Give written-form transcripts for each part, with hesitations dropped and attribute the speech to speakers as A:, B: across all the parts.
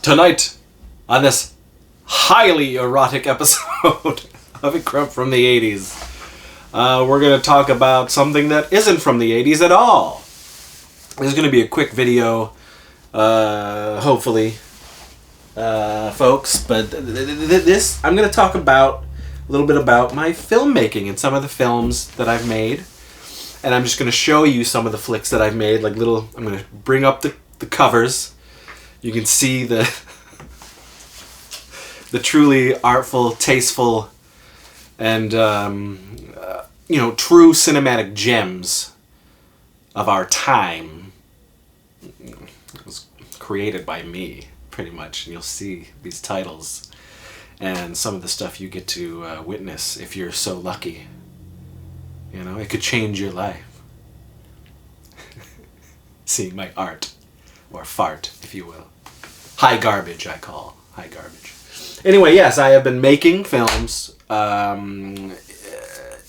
A: Tonight, on this highly erotic episode of Crept from the 80s, we're going to talk about something that isn't from the 80s at all. This is going to be a quick video, hopefully, folks, but I'm going to talk about a little bit about my filmmaking and some of the films that I've made, and I'm just going to show you some of the flicks that I've made, I'm going to bring up the covers. You can see the truly artful, tasteful, and true cinematic gems of our time. It was created by me, pretty much. And you'll see these titles and some of the stuff you get to witness if you're so lucky. You know, it could change your life. Seeing my art, or fart, if you will. High garbage, I call. High garbage. Anyway, yes, I have been making films.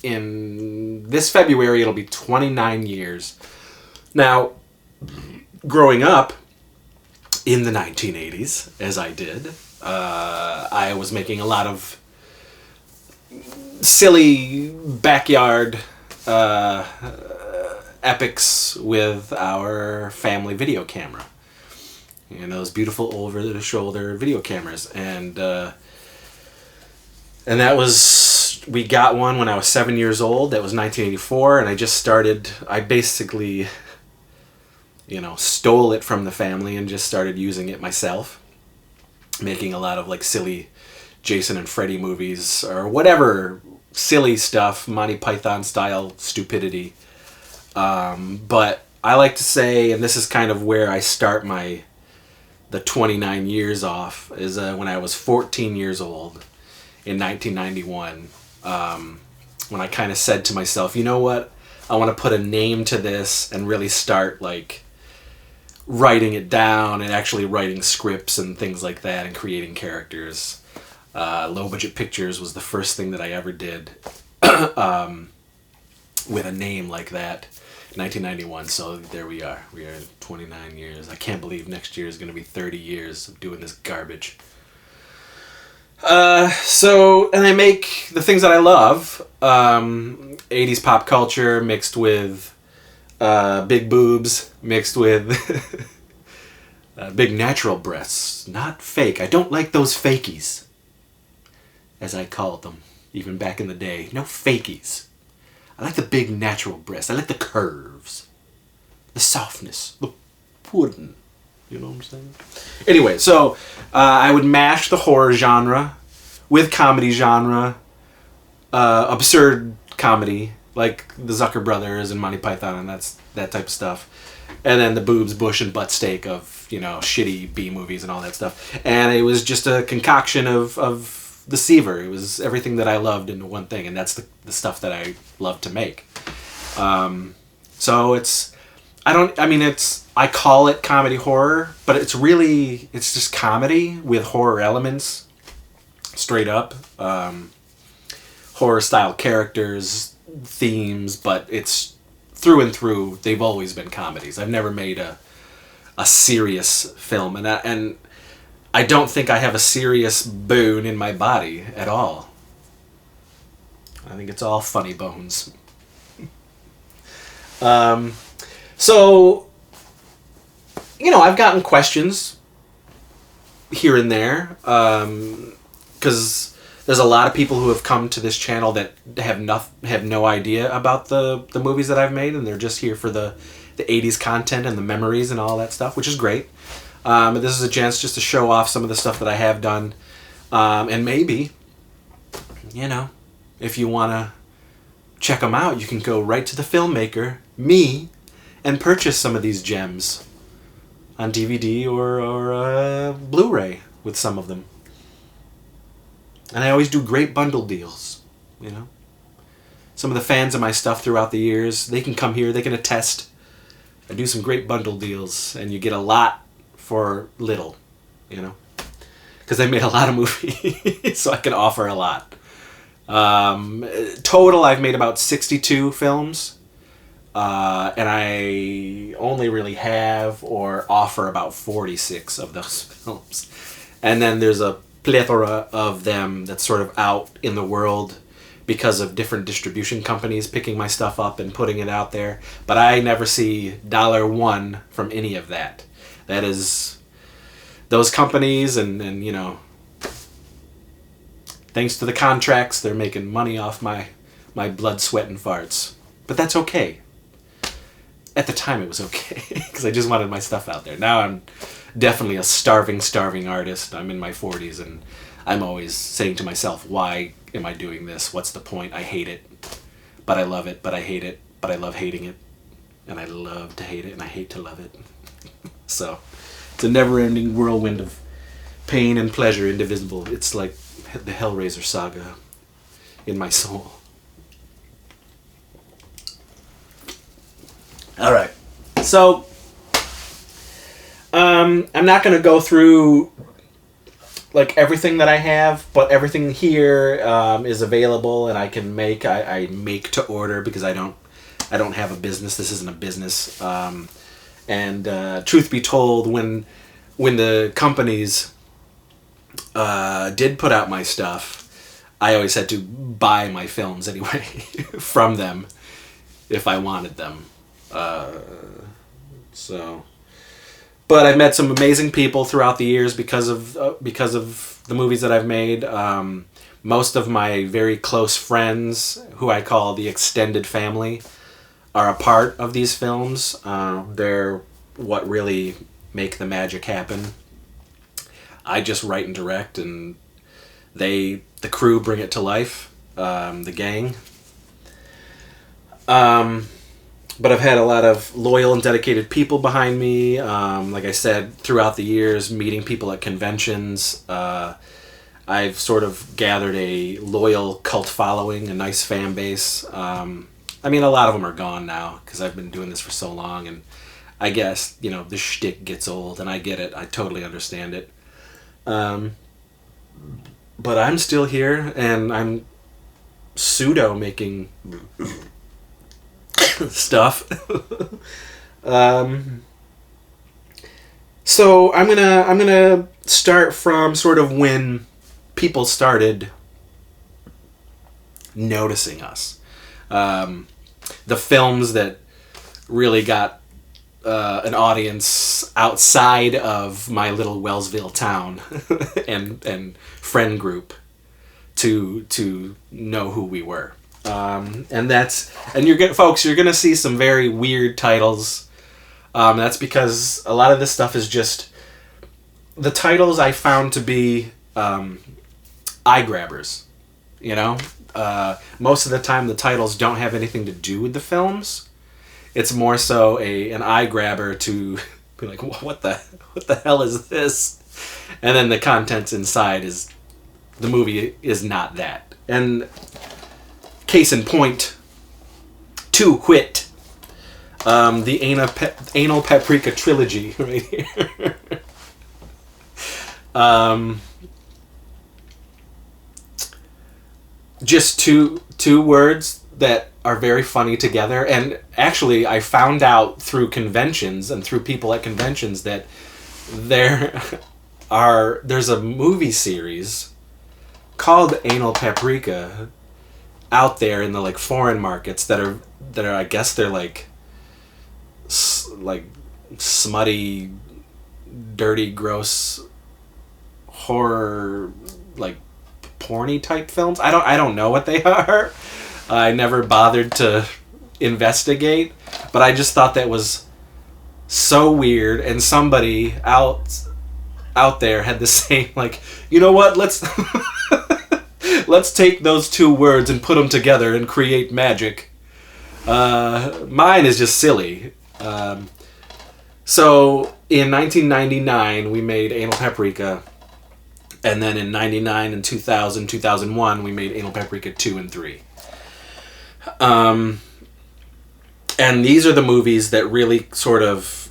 A: In this February, it'll be 29 years. Now, growing up in the 1980s, as I did, I was making a lot of silly backyard epics with our family video camera. You know, those beautiful over-the-shoulder video cameras. And that was, we got one when I was 7 years old. That was 1984, and I basically, stole it from the family and just started using it myself. Making a lot of, silly Jason and Freddy movies, or whatever silly stuff, Monty Python-style stupidity. But I like to say, and this is kind of where I start the 29 years off, is when I was 14 years old in 1991, when I kind of said to myself, you know what, I want to put a name to this and really start writing it down and actually writing scripts and things like that and creating characters. Low Budget Pictures was the first thing that I ever did with a name like that. 1991, so there we are. We are 29 years. I can't believe next year is going to be 30 years of doing this garbage. And I make the things that I love. 80s pop culture mixed with big boobs, mixed with big natural breasts. Not fake. I don't like those fakies, as I called them, even back in the day. No fakies. I like the big natural breasts. I like the curves, the softness, the pudding. You know what I'm saying? Anyway, so I would mash the horror genre with comedy genre, absurd comedy, like the Zucker Brothers and Monty Python and that type of stuff. And then the boobs, bush, and butt steak of, shitty B movies and all that stuff. And it was just a concoction of the Seaver. It was everything that I loved into one thing, and that's the stuff that I love to make. So I call it comedy horror, but it's just comedy with horror elements, straight up. Horror style characters, themes, but it's through and through, they've always been comedies. I've never made a serious film, and I don't think I have a serious bone in my body at all. I think it's all funny bones. So, I've gotten questions here and there, because there's a lot of people who have come to this channel that have no idea about the movies that I've made, and they're just here for the 80s content and the memories and all that stuff, which is great. And this is a chance just to show off some of the stuff that I have done. And maybe, if you want to check them out, you can go right to the filmmaker, me, and purchase some of these gems on DVD or Blu-ray with some of them. And I always do great bundle deals, Some of the fans of my stuff throughout the years, they can come here, they can attest. I do some great bundle deals, and you get a lot for little, because I made a lot of movies, so I can offer a lot. Total, I've made about 62 films. and I only really have or offer about 46 of those films. And then there's a plethora of them that's sort of out in the world because of different distribution companies picking my stuff up and putting it out there. But I never see $1 from any of that. That is those companies and you know, thanks to the contracts, they're making money off my blood, sweat, and farts. But that's okay. At the time, it was okay, because I just wanted my stuff out there. Now I'm definitely a starving artist. I'm in my 40s, and I'm always saying to myself, why am I doing this? What's the point? I hate it. But I love it, but I hate it, but I love hating it. And I love to hate it, and I hate to love it. So, it's a never-ending whirlwind of pain and pleasure, indivisible. It's like the Hellraiser saga in my soul. All right, so I'm not going to go through like everything that I have, but everything here is available, and I can make. I make to order because I don't have a business. This isn't a business. And truth be told, when the companies did put out my stuff, I always had to buy my films anyway from them if I wanted them. But I've met some amazing people throughout the years because of the movies that I've made. Most of my very close friends, who I call the extended family, are a part of these films. They're what really make the magic happen. I just write and direct, and the crew bring it to life. The gang. But I've had a lot of loyal and dedicated people behind me. Like I said, throughout the years, meeting people at conventions. I've sort of gathered a loyal cult following, a nice fan base. I mean, a lot of them are gone now because I've been doing this for so long. And I guess, you know, the shtick gets old, and I get it. I totally understand it. But I'm still here, and I'm pseudo-making stuff. So I'm gonna start from sort of when people started noticing us. The films that really got an audience outside of my little Wellsville town and friend group to know who we were. And you're gonna see some very weird titles. That's because a lot of this stuff is just the titles I found to be eye grabbers. You know, most of the time the titles don't have anything to do with the films. It's more so an eye grabber to be like, what the hell is this? And then the contents inside is the movie is not that. And case in point, to wit, the Anal Paprika trilogy right here. Just two words that are very funny together. And actually, I found out through conventions and through people at conventions that there's a movie series called Anal Paprika out there in the like foreign markets that are I guess they're like smutty, dirty, gross horror, like porny type films. I don't know what they are. I never bothered to investigate, but I just thought that was so weird, and somebody out there had the same, like, you know what, let's take those two words and put them together and create magic. Mine is just silly. So in 1999 we made Anal Paprika, and then in 99 and 2000, 2001 we made Anal Paprika 2 and 3. And these are the movies that really sort of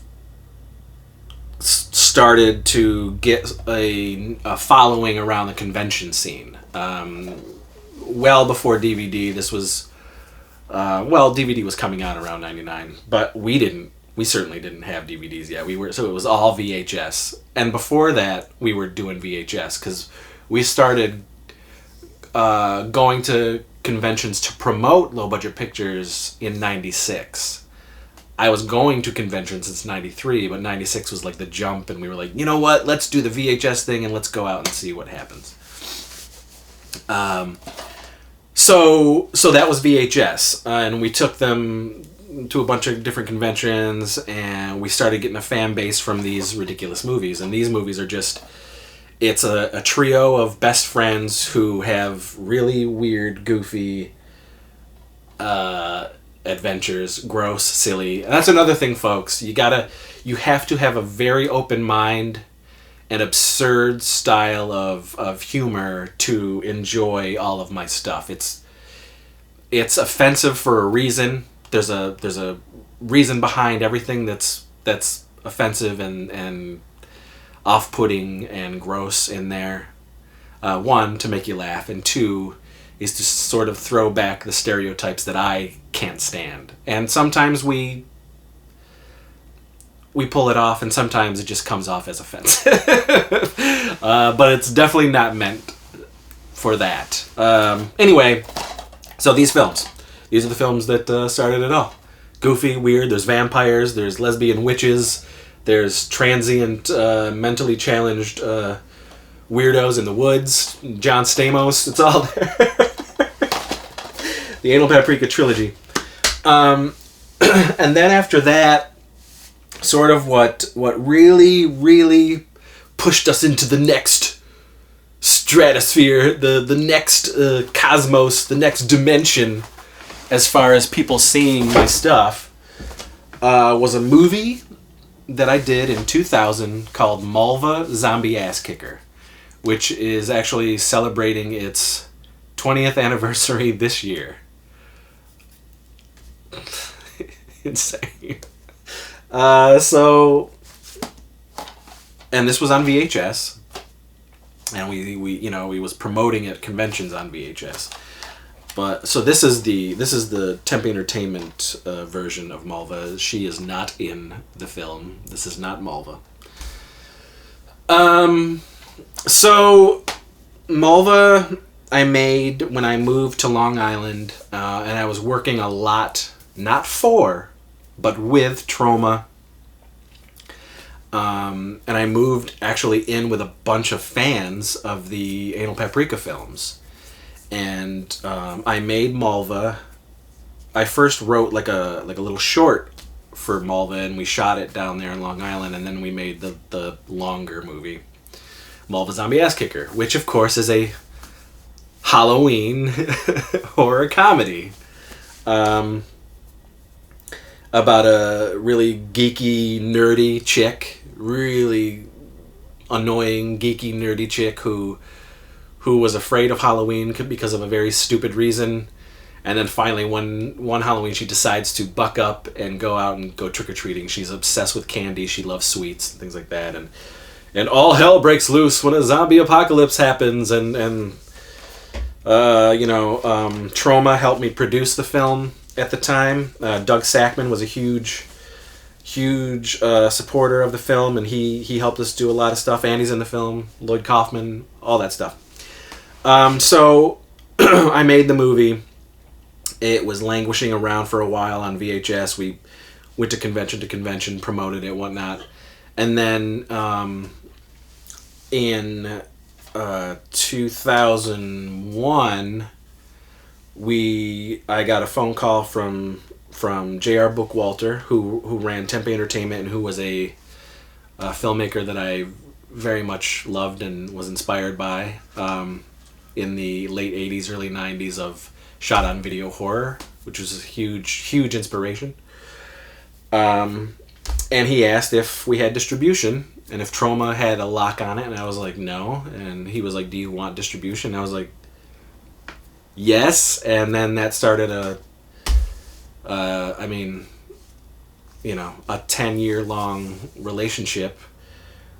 A: started to get a following around the convention scene. Well before DVD, this was Well, DVD was coming out around 99, but we certainly didn't have DVDs yet. So it was all VHS. And before that, we were doing VHS because we started going to conventions to promote low-budget pictures in 96. I was going to conventions since 93, but 96 was like the jump, and we were like, you know what, let's do the VHS thing and let's go out and see what happens. So that was VHS, and we took them to a bunch of different conventions, and we started getting a fan base from these ridiculous movies. And these movies are just, it's a trio of best friends who have really weird, goofy adventures, gross, silly. And that's another thing, folks. You have to have a very open mind and absurd style of humor to enjoy all of my stuff. It's offensive for a reason. There's a reason behind everything that's offensive and off-putting and gross in there. One, to make you laugh, and two, is to sort of throw back the stereotypes that I can't stand. And sometimes we pull it off, and sometimes it just comes off as offensive. But it's definitely not meant for that. Anyway, so these films. These are the films that started it all. Goofy, weird, there's vampires, there's lesbian witches, there's transient, mentally challenged weirdos in the woods, John Stamos, it's all there. The Anal Paprika trilogy. And then after that, sort of what really, really pushed us into the next stratosphere, the next cosmos, the next dimension, as far as people seeing my stuff, was a movie that I did in 2000 called Mulva Zombie Ass Kicker, which is actually celebrating its 20th anniversary this year. Insane. And this was on VHS, and we was promoting at conventions on VHS. But so this is the Tempe Entertainment version of Mulva. She is not in the film. This is not Mulva. So Mulva I made when I moved to Long Island, and I was working a lot, not for, but with Troma. And I moved actually in with a bunch of fans of the Anal Paprika films. And I made Mulva. I first wrote like a little short for Mulva, and we shot it down there in Long Island, and then we made the longer movie, Mulva Zombie Ass Kicker, which of course is a Halloween horror comedy about a really geeky, nerdy chick, really annoying, geeky, nerdy chick who was afraid of Halloween because of a very stupid reason. And then finally one Halloween she decides to buck up and go out and go trick-or-treating. She's obsessed with candy. She loves sweets and things like that. And all hell breaks loose when a zombie apocalypse happens. And Troma helped me produce the film at the time. Doug Sackman was a huge supporter of the film, and he helped us do a lot of stuff. Andy's in the film, Lloyd Kaufman, all that stuff. So I made the movie. It was languishing around for a while on VHS. We went to convention, promoted it, whatnot. And then in 2001, I got a phone call from J.R. Bookwalter, who ran Tempe Entertainment and who was a filmmaker that I very much loved and was inspired by in the late 80s, early 90s of shot-on-video horror, which was a huge inspiration. And he asked if we had distribution and if Troma had a lock on it, and I was like, no. And he was like, do you want distribution? And I was like, yes. And then that started a 10-year-long relationship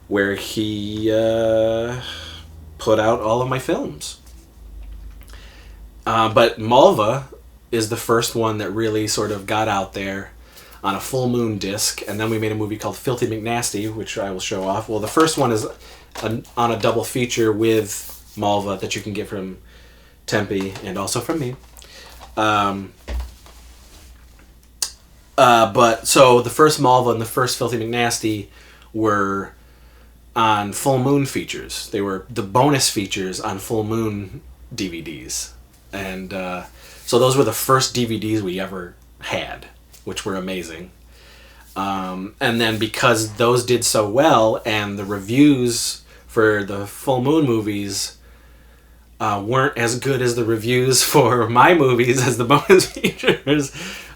A: where he put out all of my films. But Mulva is the first one that really sort of got out there on a full moon disc, and then we made a movie called Filthy McNasty, which I will show off. Well, the first one is on a double feature with Mulva that you can get from Tempe and also from me. But so the first Mulva and the first Filthy McNasty were on full moon features. They were the bonus features on full moon DVDs. And so those were the first DVDs we ever had, which were amazing. And then because those did so well and the reviews for the full moon movies weren't as good as the reviews for my movies as the bonus features,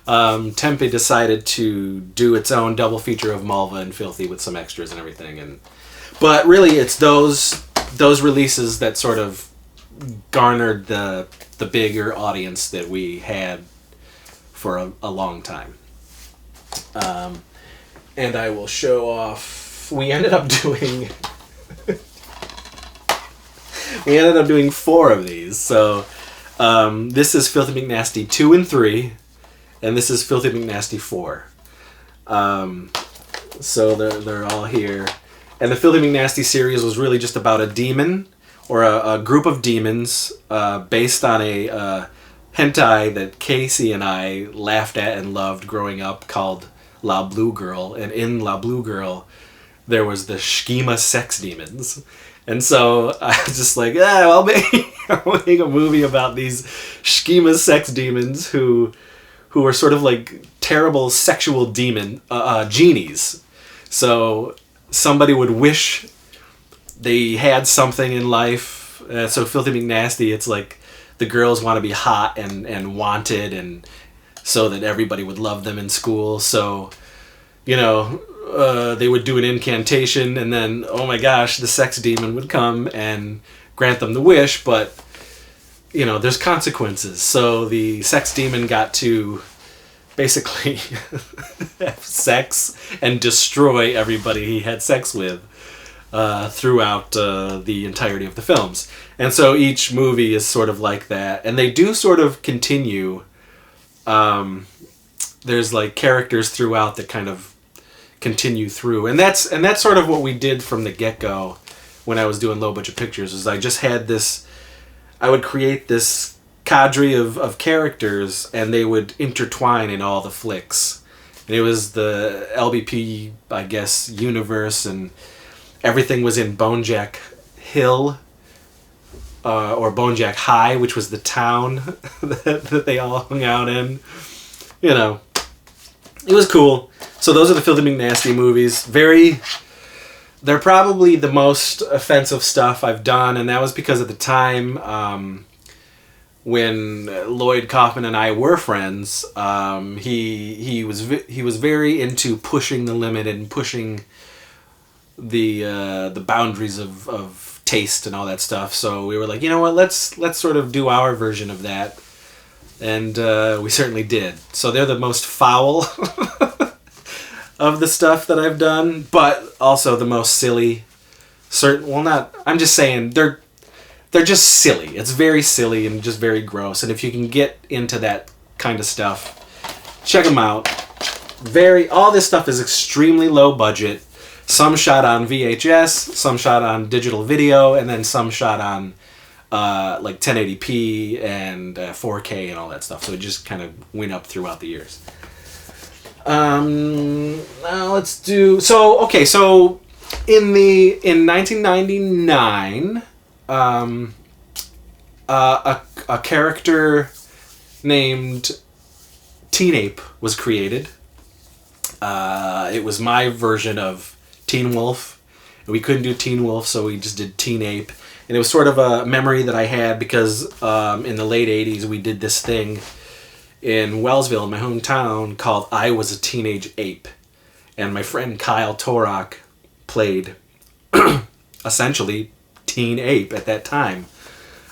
A: Tempe decided to do its own double feature of Mulva and Filthy with some extras and everything. But really it's those releases that sort of garnered the bigger audience that we had for a long time. And I will show off, we ended up doing 4 of these. So this is Filthy McNasty 2 and 3, and this is Filthy McNasty 4. So they're all here. And the Filthy McNasty series was really just about a demon, or a group of demons, based on a hentai that Casey and I laughed at and loved growing up called La Blue Girl. And in La Blue Girl, there was the schema sex demons. And so I was just like, I'll make a movie about these schema sex demons who are sort of like terrible sexual demon genies. So somebody would wish they had something in life. So Filthy McNasty, it's like the girls want to be hot and wanted, and so that everybody would love them in school. So, they would do an incantation, and then, oh my gosh, the sex demon would come and grant them the wish, but, there's consequences. So the sex demon got to basically have sex and destroy everybody he had sex with throughout the entirety of the films. And so each movie is sort of like that, and they do sort of continue. There's like characters throughout that kind of continue through, and that's sort of what we did from the get-go when I was doing low budget pictures. Is I just had this, I would create this cadre of characters, and they would intertwine in all the flicks, and it was the LBP, I guess, universe, and everything was in Bonejack Hill, or Bonejack High, which was the town that they all hung out in. It was cool. So those are the Filthy McNasty movies. They're probably the most offensive stuff I've done, and that was because at the time, when Lloyd Kaufman and I were friends, he was very into pushing the limit and pushing the boundaries of taste and all that stuff. So we were like, you know what, let's sort of do our version of that. And we certainly did. So they're the most foul of the stuff that I've done, but also the most silly. I'm just saying, they're just silly. It's very silly and just very gross. And if you can get into that kind of stuff, check them out. All this stuff is extremely low budget. Some shot on VHS, some shot on digital video, and then some shot on like 1080p and 4K and all that stuff. So it just kind of went up throughout the years. Now let's do. So in 1999, a character named Teen Ape was created. It was my version of Teen Wolf. And we couldn't do Teen Wolf, so we just did Teen Ape. And it was sort of a memory that I had because in the late 80s we did this thing in Wellsville, in my hometown, called I Was a Teenage Ape. And my friend Kyle Torok played essentially Teen Ape at that time.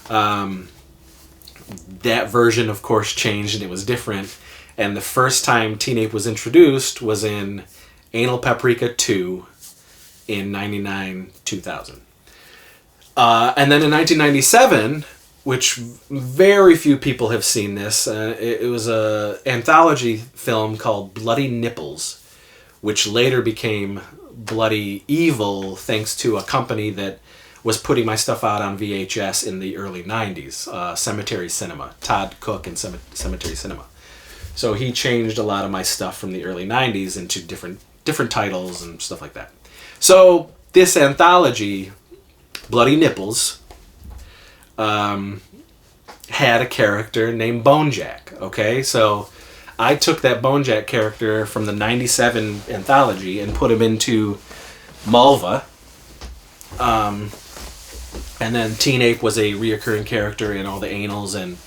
A: That version, of course, changed and it was different. And the first time Teen Ape was introduced was in Anal Paprika 2 in 99-2000. And then in 1997, which very few people have seen this. It was a anthology film called Bloody Nipples, which later became Bloody Evil thanks to a company that was putting my stuff out on VHS in the early 90s, Cemetery Cinema, Todd Cook and Cemetery Cinema. So he changed a lot of my stuff from the early 90s into different titles and stuff like that. So this anthology, Bloody Nipples, had a character named Bonejack, okay? So I took that Bonejack character from the 97 anthology and put him into Mulva. And then Teen Ape was a reoccurring character in all the Anals and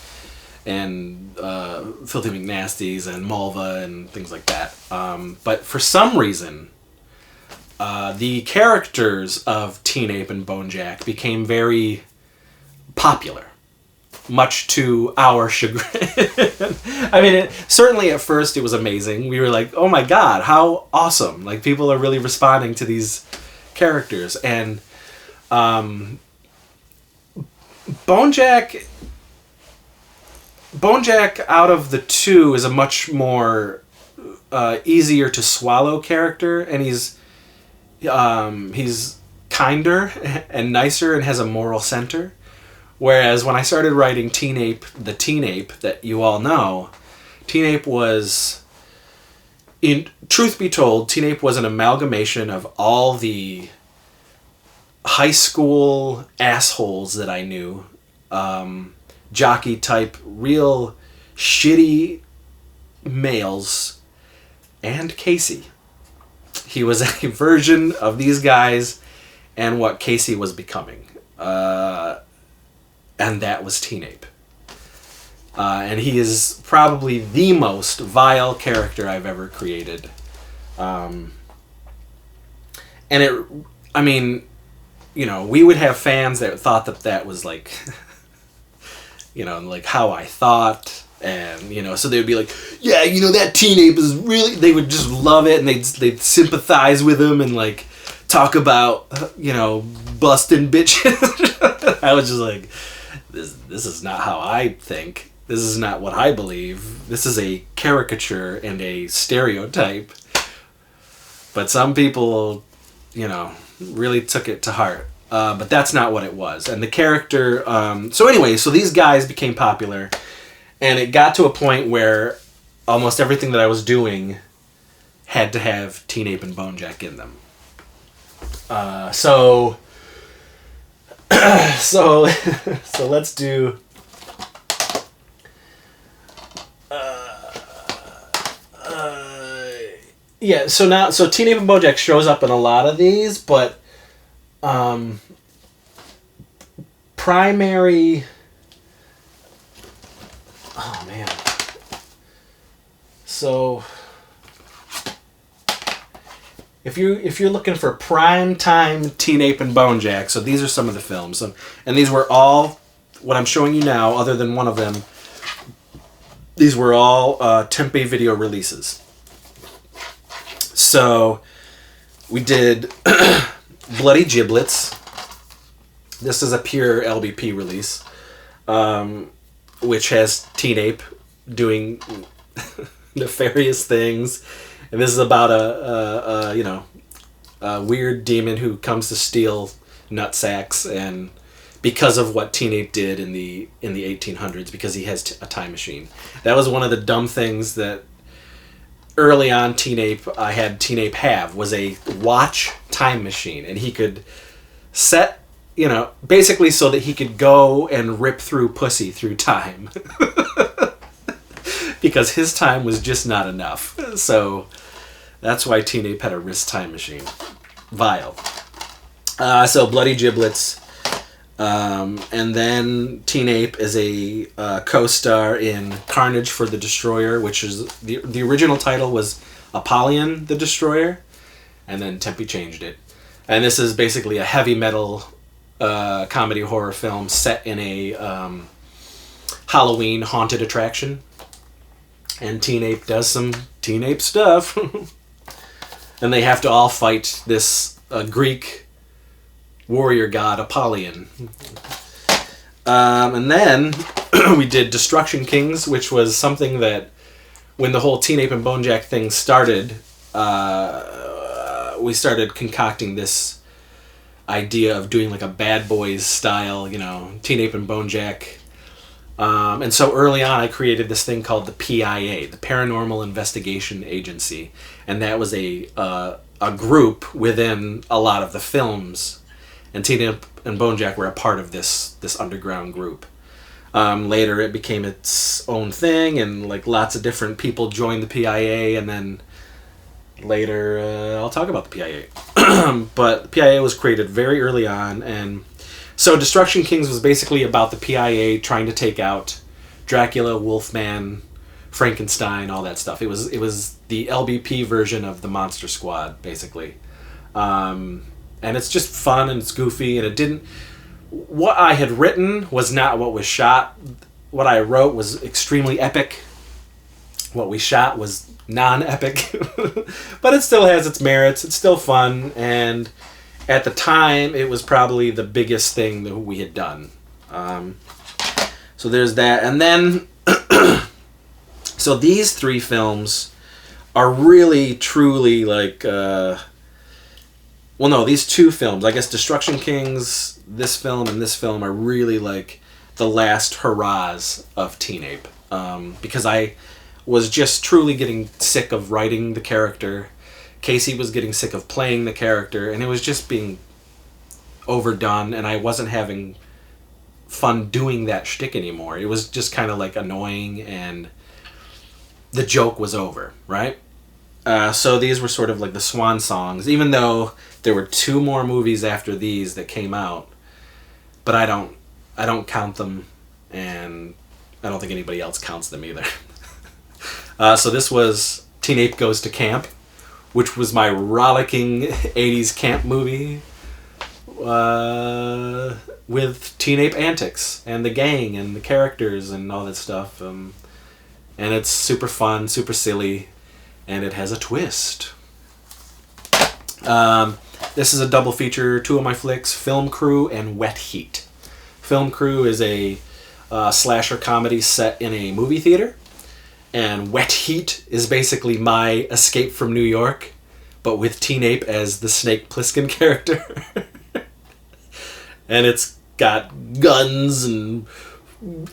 A: Filthy McNasties and Mulva and things like that. But for some reason, the characters of Teen Ape and Bonejack became very popular, much to our chagrin. I mean, certainly at first it was amazing. We were like, oh my god, how awesome. Like, people are really responding to these characters. And Bonejack out of the two is a much more easier to swallow character, and he's kinder and nicer and has a moral center. Whereas when I started writing Teen Ape, the Teen Ape that you all know, Teen Ape was, in truth be told, Teen Ape was an amalgamation of all the high school assholes that I knew, jockey type, real shitty males, and Casey. He was a version of these guys and what Casey was becoming. And that was Teen Ape. And he is probably the most vile character I've ever created. And I mean, you know, we would have fans that thought that was like, you know, like how I thought. And, you know, so they would be like, yeah, you know, that Teen Ape is really, they would just love it, and they'd sympathize with him and, like, talk about, you know, busting bitches. I was just like, this is not how I think. This is not what I believe. This is a caricature and a stereotype. But some people, you know, really took it to heart. But that's not what it was. And the character, so anyway, so these guys became popular. And it got to a point where almost everything that I was doing had to have Teen Ape and Bonejack in them. So let's do. Yeah. So Teen Ape and Bonejack shows up in a lot of these, but primary. Oh man. So if you're looking for prime time Teen Ape and Bonejack, so these are some of the films, and these were all what I'm showing you now, other than one of them. These were all Tempe video releases. So we did Bloody Giblets. This is a pure LBP release. Which has Teen Ape doing nefarious things, and this is about a weird demon who comes to steal nutsacks, and because of what Teen Ape did in the 1800s, because he has a time machine. That was one of the dumb things that early on I had Teen Ape have, was a watch time machine, and he could set, you know, basically so that he could go and rip through pussy through time. Because his time was just not enough. So that's why Teen Ape had a wrist time machine. Vile. So Bloody Giblets. And then Teen Ape is a co-star in Carnage for the Destroyer, which is the original title was Apollyon the Destroyer. And then Tempe changed it. And this is basically a heavy metal comedy horror film set in a Halloween haunted attraction, and Teen Ape does some Teen Ape stuff. And they have to all fight this Greek warrior god Apollyon. And then we did Destruction Kings, which was something that when the whole Teen Ape and Bonejack thing started, we started concocting this idea of doing like a Bad Boys style, Teen Ape and Bonejack. And so early on, I created this thing called the PIA, the Paranormal Investigation Agency, and that was a group within a lot of the films, and Teen Ape and Bonejack were a part of this underground group. Later, it became its own thing, and like lots of different people joined the PIA, and then later, I'll talk about the PIA. But the PIA was created very early on, and so Destruction Kings was basically about the PIA trying to take out Dracula, Wolfman, Frankenstein, all that stuff. It was the LBP version of the Monster Squad, basically. And it's just fun and it's goofy, and it didn't... What I had written was not what was shot. What I wrote was extremely epic. What we shot was non-epic. But it still has its merits. It's still fun, and at the time, it was probably the biggest thing that we had done. So there's that. And then, so these three films are really, truly like, these two films, I guess Destruction Kings, this film and this film are really like the last hurrahs of Teen Ape. Because I was just truly getting sick of writing the character. Casey was getting sick of playing the character, and it was just being overdone, and I wasn't having fun doing that shtick anymore. It was just kind of like annoying, and the joke was over, right? So these were sort of like the swan songs, even though there were two more movies after these that came out, but I don't count them, and I don't think anybody else counts them either. So this was Teen Ape Goes to Camp, which was my rollicking 80s camp movie with Teen Ape antics and the gang and the characters and all that stuff. And it's super fun, super silly, and it has a twist. This is a double feature, two of my flicks, Film Crew and Wet Heat. Film Crew is a slasher comedy set in a movie theater. And Wet Heat is basically my Escape from New York, but with Teen Ape as the Snake Plissken character. And it's got guns and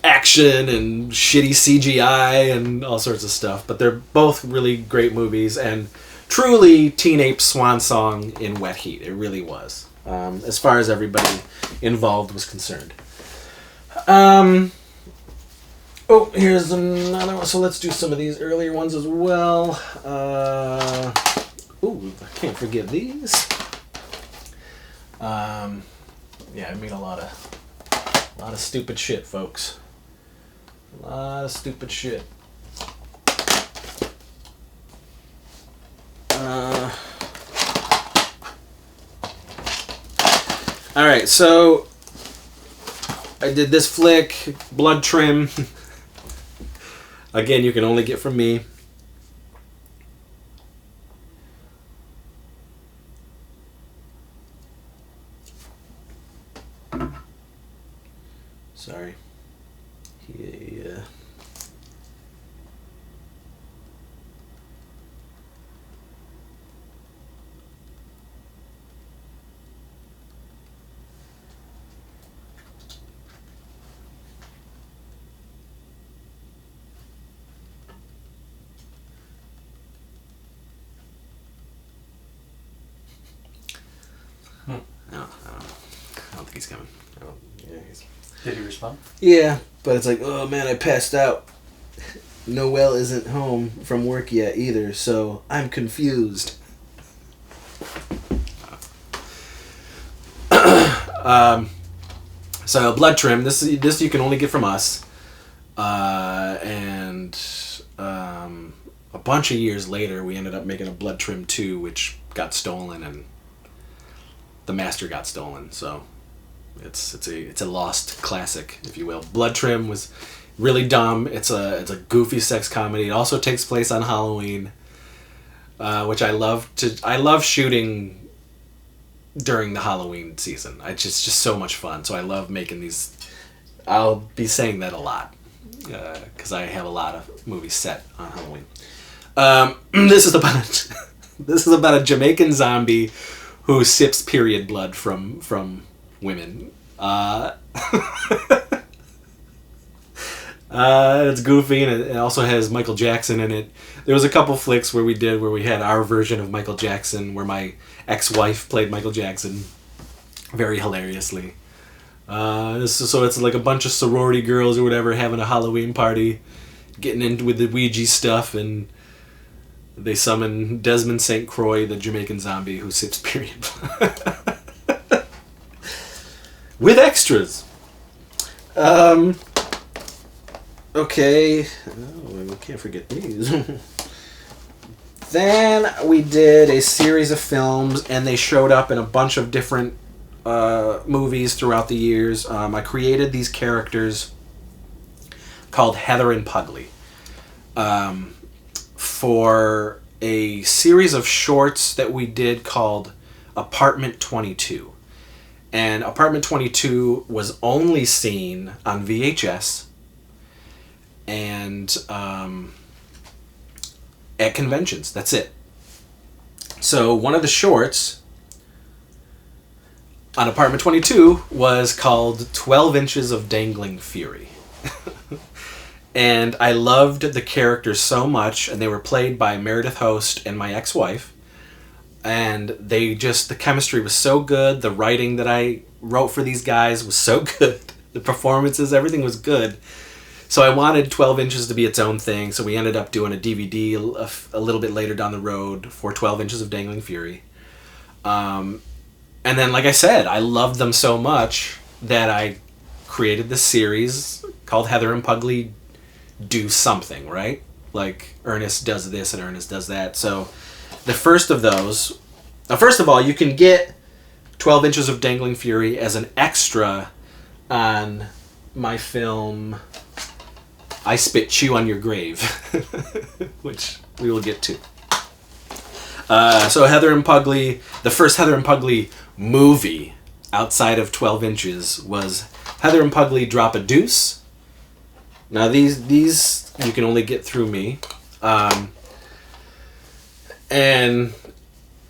A: action and shitty CGI and all sorts of stuff. But they're both really great movies, and truly Teen Ape's swan song in Wet Heat. It really was, as far as everybody involved was concerned. Oh, here's another one. So let's do some of these earlier ones as well. Ooh, I can't forget these. Yeah, I made a lot of stupid shit, folks. A lot of stupid shit. All right, so I did this flick, Blood Trim. Again, you can only get from me. Sorry. Yeah. I don't think he's coming.
B: Did he respond?
A: Yeah, but it's like, oh man, I passed out. Noelle isn't home from work yet either, so I'm confused. So Blood Trim, this you can only get from us, and a bunch of years later, we ended up making a Blood Trim 2, which got stolen, and the master got stolen. So it's a lost classic, if you will. Blood Trim was really dumb. It's a goofy sex comedy. It also takes place on Halloween, which I love shooting during the Halloween season. It's just so much fun. So I love making these I'll be saying that a lot because I have a lot of movies set on Halloween. This is about a Jamaican zombie who sips period blood from women. It's goofy, and it also has Michael Jackson in it. There was a couple flicks where we had our version of Michael Jackson, where my ex-wife played Michael Jackson very hilariously. So it's like a bunch of sorority girls or whatever having a Halloween party, getting into with the Ouija stuff, and they summon Desmond St. Croix, the Jamaican zombie who sips period blood. With extras. Okay. Oh, we can't forget these. Then we did a series of films, and they showed up in a bunch of different movies throughout the years. I created these characters called Heather and Pugly for a series of shorts that we did called Apartment 22. And Apartment 22 was only seen on VHS and at conventions. That's it. So one of the shorts on Apartment 22 was called 12 Inches of Dangling Fury. And I loved the characters so much, and they were played by Meredith Host and my ex-wife. And the chemistry was so good. The writing that I wrote for these guys was so good. The performances, everything was good. So I wanted 12 Inches to be its own thing, so we ended up doing a DVD a little bit later down the road for 12 Inches of Dangling Fury. And then, like I said, I loved them so much that I created this series called Heather and Pugly Do Something, right? Like, Ernest does this and Ernest does that. So the first of those... first of all, you can get 12 Inches of Dangling Fury as an extra on my film I Spit Chew on Your Grave, which we will get to. So Heather and Pugly, the first Heather and Pugly movie outside of 12 Inches was Heather and Pugly Drop a Deuce. Now these you can only get through me. And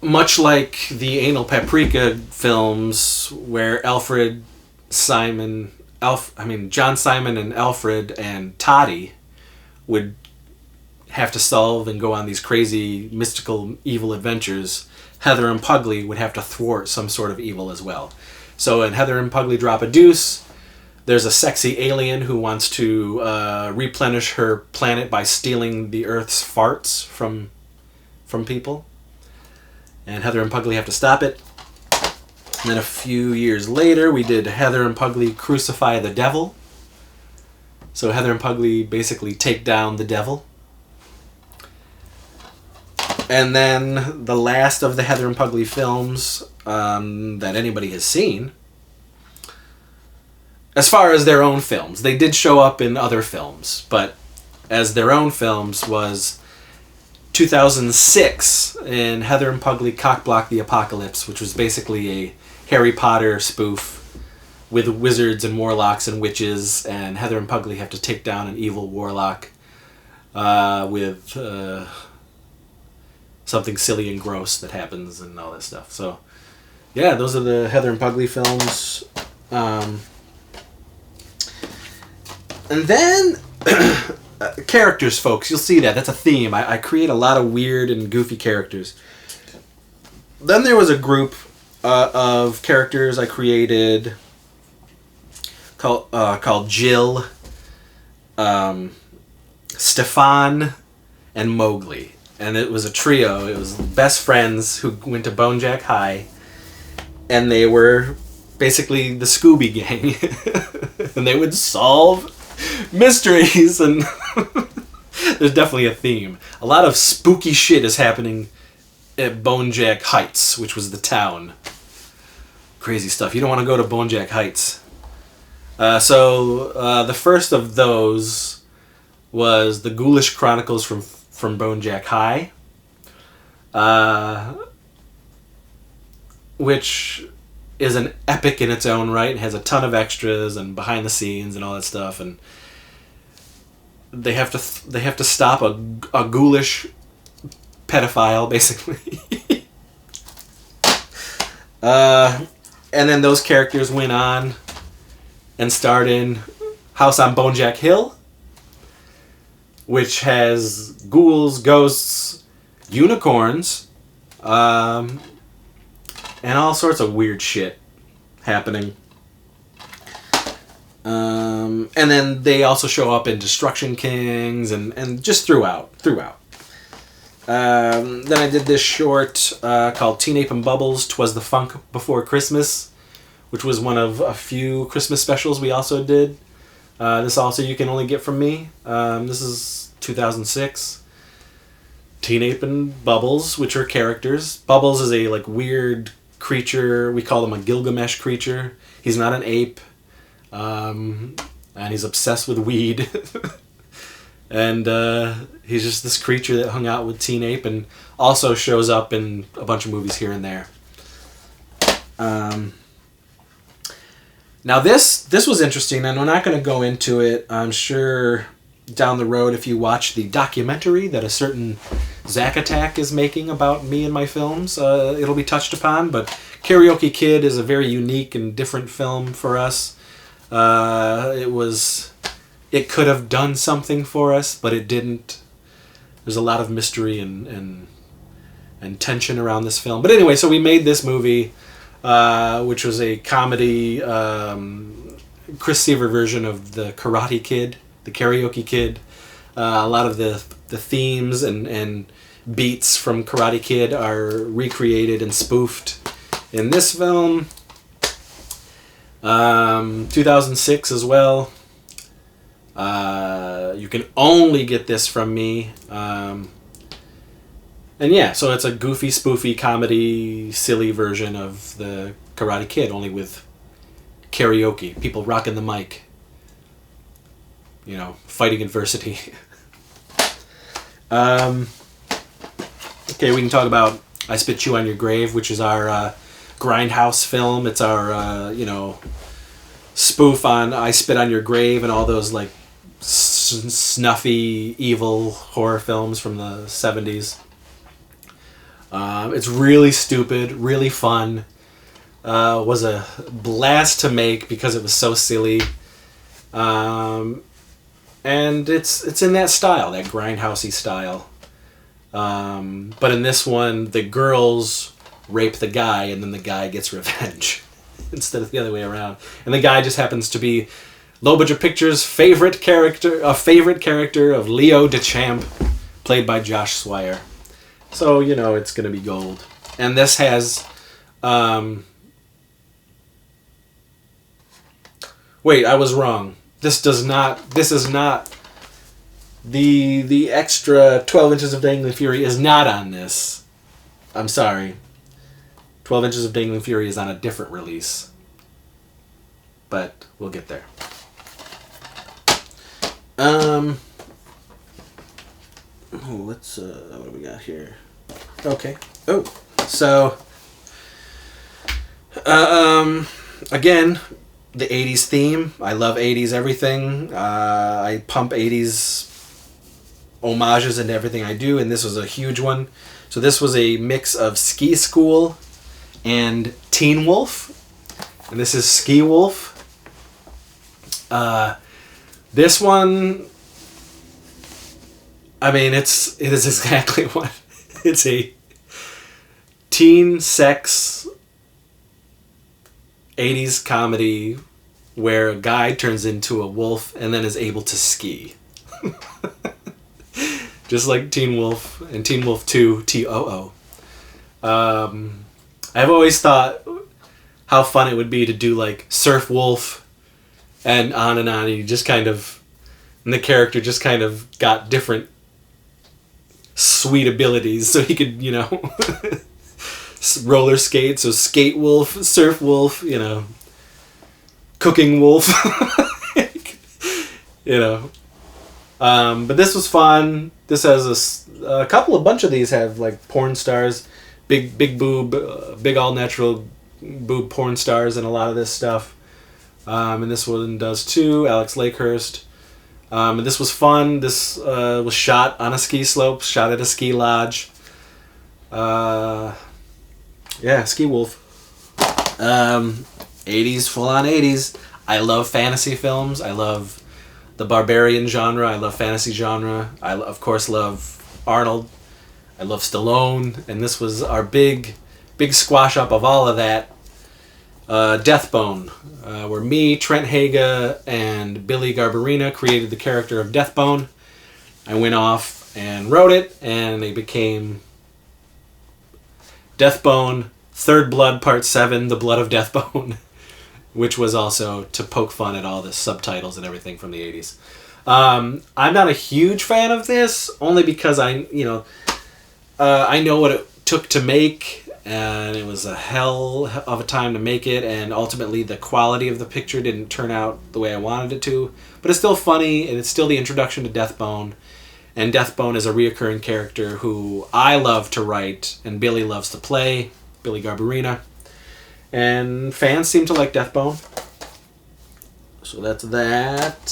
A: much like the Anal Paprika films where John Simon and Alfred and Toddy would have to solve and go on these crazy mystical evil adventures, Heather and Pugly would have to thwart some sort of evil as well. So in Heather and Pugly Drop a Deuce, there's a sexy alien who wants to replenish her planet by stealing the Earth's farts from people. And Heather and Pugly have to stop it. And then a few years later, we did Heather and Pugly Crucify the Devil. So Heather and Pugly basically take down the devil. And then the last of the Heather and Pugly films that anybody has seen, as far as their own films, they did show up in other films, but as their own films was 2006 in Heather and Pugly Cockblock the Apocalypse, which was basically a Harry Potter spoof with wizards and warlocks and witches, and Heather and Pugly have to take down an evil warlock with something silly and gross that happens and all that stuff. So, yeah, those are the Heather and Pugly films. And then, characters, folks, you'll see that. That's a theme. I create a lot of weird and goofy characters. Then there was a group of characters I created called Jill, Stefan, and Mowgli. And it was a trio. It was best friends who went to Bonejack High, and they were basically the Scooby Gang. And they would solve mysteries, and there's definitely a theme. A lot of spooky shit is happening at Bonejack Heights, which was the town. Crazy stuff. You don't want to go to Bonejack Heights. So the first of those was the Ghoulish Chronicles from Bonejack High, which is an epic in its own right. It has a ton of extras and behind the scenes and all that stuff, and they have to stop a ghoulish pedophile, basically. And then those characters went on and starred in House on Bonejack Hill, which has ghouls, ghosts, unicorns, and all sorts of weird shit happening. And then they also show up in Destruction Kings and just throughout. Then I did this short called Teen Ape and Bubbles, 'Twas the Funk Before Christmas, which was one of a few Christmas specials we also did. This also you can only get from me. This is 2006. Teen Ape and Bubbles, which are characters. Bubbles is a weird creature. We call him a Gilgamesh creature. He's not an ape. And he's obsessed with weed. And he's just this creature that hung out with Teen Ape and also shows up in a bunch of movies here and there. Now this was interesting, and we're not going to go into it. I'm sure down the road, if you watch the documentary that a certain Zack Attack is making about me and my films, it'll be touched upon. But Karaoke Kid is a very unique and different film for us. It could have done something for us, but it didn't. There's a lot of mystery and tension around this film. But anyway, so we made this movie, which was a comedy, Chris Seaver version of the Karate Kid, the Karaoke Kid. A lot of the themes and beats from Karate Kid are recreated and spoofed in this film. 2006 as well. You can only get this from me. And yeah, so it's a goofy, spoofy, comedy, silly version of the Karate Kid, only with karaoke. People rocking the mic. Fighting adversity. Okay, we can talk about I Spit You on Your Grave, which is our Grindhouse film. It's our, spoof on I Spit on Your Grave and all those, snuffy, evil horror films from the 70s. It's really stupid, really fun. Was a blast to make because it was so silly. And it's in that style, that grindhousey style. But in this one, the girls rape the guy and then the guy gets revenge instead of the other way around. And the guy just happens to be Low Budget Pictures' favorite character of Leo DeChamp, played by Josh Swire. So, it's going to be gold. And this has... Wait, I was wrong. This is not... The extra 12 Inches of Dangling Fury is not on this. I'm sorry. 12 Inches of Dangling Fury is on a different release. But we'll get there. What do we got here? Okay. Oh, so again, the 80s theme. I love 80s everything. I pump 80s homages into everything I do, and this was a huge one. So this was a mix of Ski School and Teen Wolf, and this is Ski Wolf. This one, I mean, it is exactly what it's a teen sex 80s comedy where a guy turns into a wolf and then is able to ski. Just like Teen Wolf and Teen Wolf 2 TOO. I've always thought how fun it would be to do Surf Wolf and on, and you just kind of, and the character just kind of got different sweet abilities, so he could, roller skate, so Skate Wolf, Surf Wolf, Cooking Wolf, but this was fun. This has a bunch of these have porn stars, big boob, big all natural boob porn stars in a lot of this stuff. And this one does too, Alex Lakehurst. And this was fun. This was shot on a ski slope, shot at a ski lodge. Yeah, Ski Wolf. 80s, full-on 80s. I love fantasy films. I love the barbarian genre. I love fantasy genre. I, of course, love Arnold. I love Stallone. And this was our big squash up of all of that. Deathbone, where me, Trent Haga, and Billy Garbarina created the character of Deathbone. I went off and wrote it, and it became Deathbone, Third Blood Part 7, The Blood of Deathbone, which was also to poke fun at all the subtitles and everything from the 80s. I'm not a huge fan of this, only because I know what it took to make, and it was a hell of a time to make it, and ultimately the quality of the picture didn't turn out the way I wanted it to. But it's still funny, and it's still the introduction to Deathbone. And Deathbone is a reoccurring character who I love to write, and Billy loves to play, Billy Garbarina. And fans seem to like Deathbone. So that's that.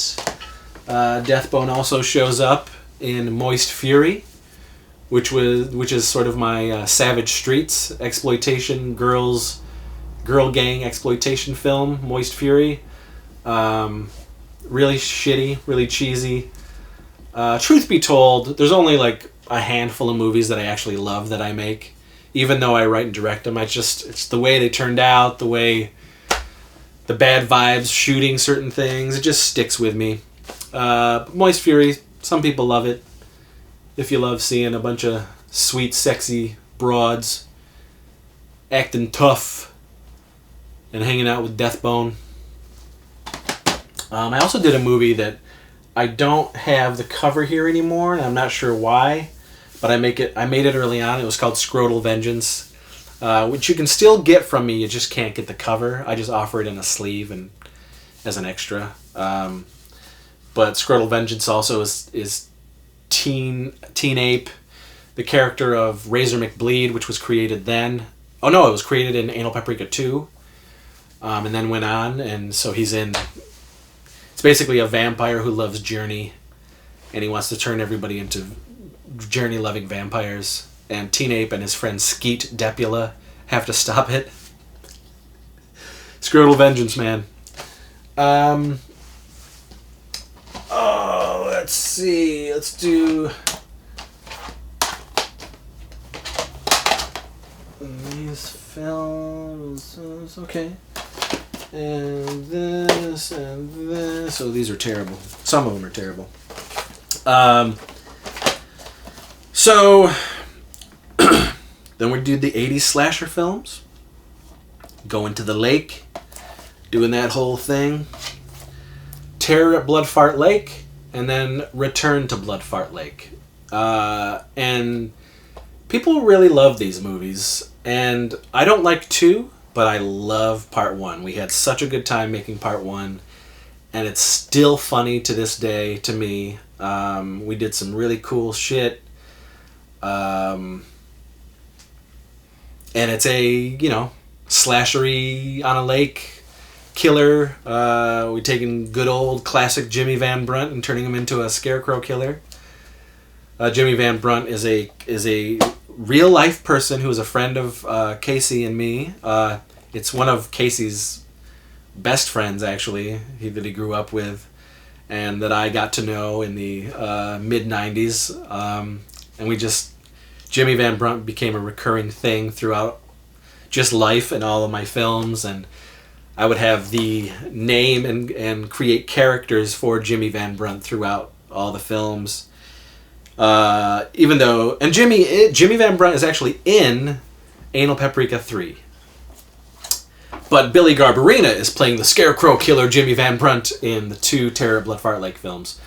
A: Deathbone also shows up in Moist Fury, which is sort of my Savage Streets exploitation girl gang exploitation film, Moist Fury. Really shitty, really cheesy. Truth be told, there's only like a handful of movies that I actually love that I make, even though I write and direct them. It's the way they turned out, the way the bad vibes shooting certain things. It just sticks with me. Moist Fury, some people love it. If you love seeing a bunch of sweet, sexy broads acting tough and hanging out with Deathbone. I also did a movie that I don't have the cover here anymore, and I'm not sure why, but I made it early on. It was called Scrotal Vengeance, which you can still get from me. You just can't get the cover. I just offer it in a sleeve and as an extra. But Scrotal Vengeance also is Teen Ape, the character of Razor McBleed, which was created then. Oh no, it was created in Anal Paprika 2, and then went on, and so he's in. It's basically a vampire who loves Journey, and he wants to turn everybody into Journey-loving vampires. And Teen Ape and his friend Skeet Depula have to stop it. Scrotal Vengeance, man. Let's see. Let's do these films. Okay. And this and this. Oh, these are terrible. Some of them are terrible. So then we do the 80s slasher films. Going to the lake. Doing that whole thing. Terror at Bloodfart Lake. And then Return to Bloodfart Lake. And people really love these movies. And I don't like 2. But I love part 1. We had such a good time making part 1. And it's still funny to this day to me. We did some really cool shit. And it's a, slashery on a lake killer. We're taking good old classic Jimmy Van Brunt and turning him into a scarecrow killer. Jimmy Van Brunt is a real life person who is a friend of Casey and me. It's one of Casey's best friends, actually, that he grew up with, and that I got to know in the mid-90s. And Jimmy Van Brunt became a recurring thing throughout just life and all of my films, and I would have the name and create characters for Jimmy Van Brunt throughout all the films. Even though, and Jimmy Van Brunt is actually in Anal Paprika 3. But Billy Garbarina is playing the Scarecrow Killer Jimmy Van Brunt in the 2 Terror at Bloodfart Lake films.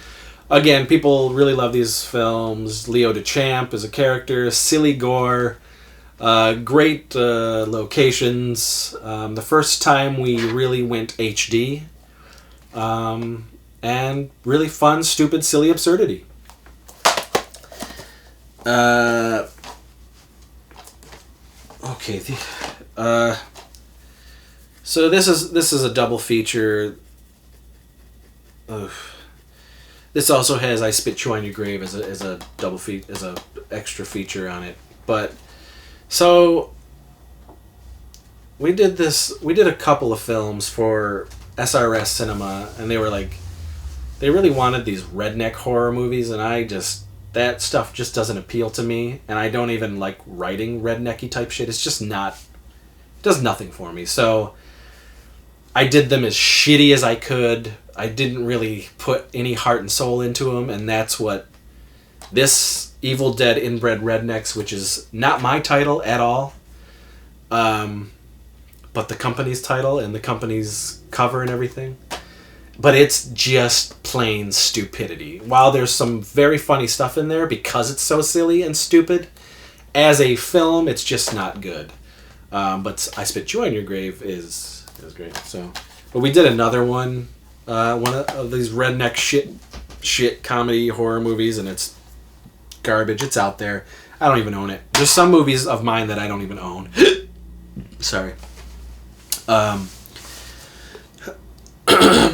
A: Again, people really love these films. Leo DeChamp is a character. Silly gore. Great locations. The first time we really went HD. And really fun, stupid, silly absurdity. Okay. So this is a double feature. Ugh. This also has "I Spit You on Your Grave" as a double as a extra feature on it. But so we did a couple of films for SRS Cinema, and they were like, they really wanted these redneck horror movies, and that stuff just doesn't appeal to me, and I don't even like writing rednecky type shit. It's just not, it does nothing for me. So I did them as shitty as I could. I didn't really put any heart and soul into them, and that's what this Evil Dead Inbred Rednecks, which is not my title at all, but the company's title and the company's cover and everything. But it's just plain stupidity. While there's some very funny stuff in there because it's so silly and stupid, as a film, it's just not good. But I Spit You on Your Grave is great. So, but we did another one of these redneck shit comedy horror movies, and it's garbage. It's out there. I don't even own it. There's some movies of mine that I don't even own. Sorry.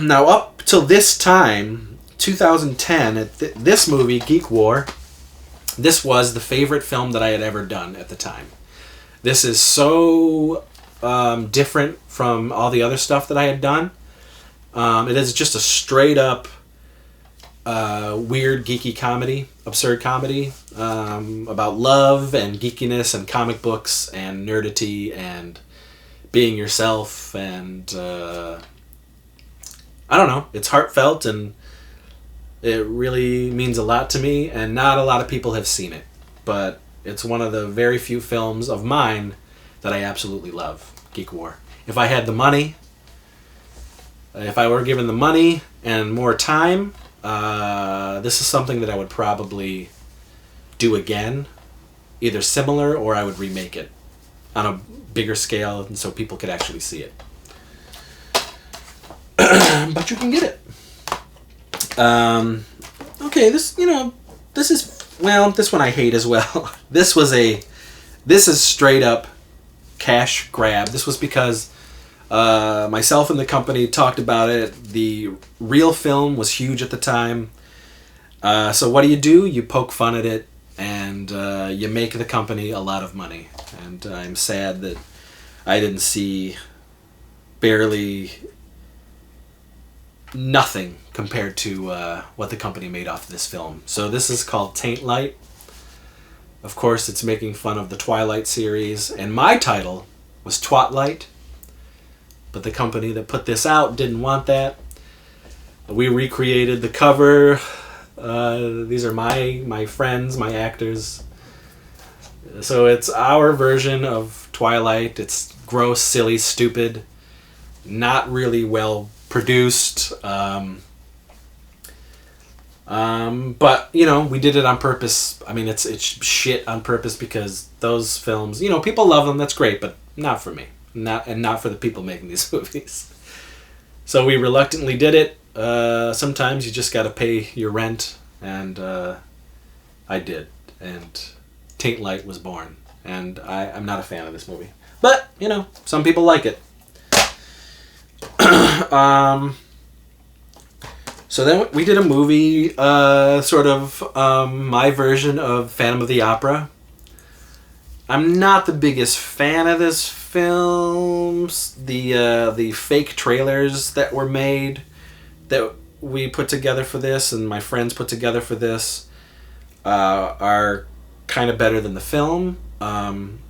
A: Now, up till this time, 2010, this movie, Geek War, this was the favorite film that I had ever done at the time. This is so different from all the other stuff that I had done. It is just a straight up weird, geeky comedy, absurd comedy about love and geekiness and comic books and nerdity and being yourself, and I don't know, it's heartfelt and it really means a lot to me, and not a lot of people have seen it, but it's one of the very few films of mine that I absolutely love, Geek War. If I had the money, if I were given the money and more time, this is something that I would probably do again, either similar or I would remake it on a bigger scale and so people could actually see it. But you can get it. Okay, this one I hate as well. This is straight up cash grab. This was because myself and the company talked about it. The real film was huge at the time. So what do? You poke fun at it, and you make the company a lot of money. And I'm sad that I didn't see barely nothing compared to what the company made off of this film. So this is called Taint Light. Of course, it's making fun of the Twilight series, and my title was Twatlight, but the company that put this out didn't want that. We recreated the cover. These are my friends, my actors. So it's our version of Twilight. It's gross, silly, stupid, not really well produced. But we did it on purpose. I mean, it's shit on purpose because those films, people love them. That's great, but not for me. Not for the people making these movies. So we reluctantly did it. Sometimes you just got to pay your rent, and I did. And Taint Light was born, and I'm not a fan of this movie. But some people like it. So then we did a movie, sort of my version of Phantom of the Opera. I'm not the biggest fan of this film. The fake trailers that were made, that we put together for this, and my friends put together for this, are kind of better than the film. And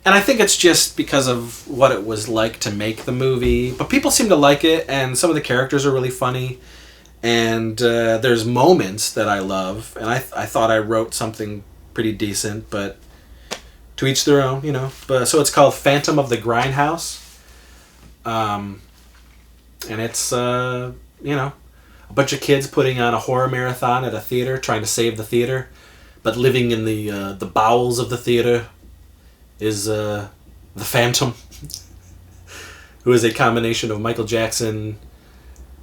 A: I think it's just because of what it was like to make the movie. But people seem to like it, and some of the characters are really funny. And there's moments that I love, and I thought I wrote something pretty decent, but to each their own, But so it's called Phantom of the Grindhouse, and it's a bunch of kids putting on a horror marathon at a theater, trying to save the theater, but living in the bowels of the theater is the Phantom, who is a combination of Michael Jackson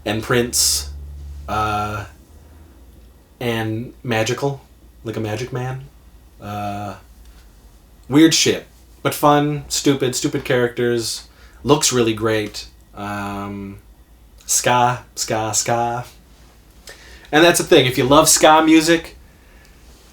A: and Prince. And magical, like a magic man. Weird shit, but fun, stupid characters, Looks really great. Ska. And that's the thing. If you love ska music,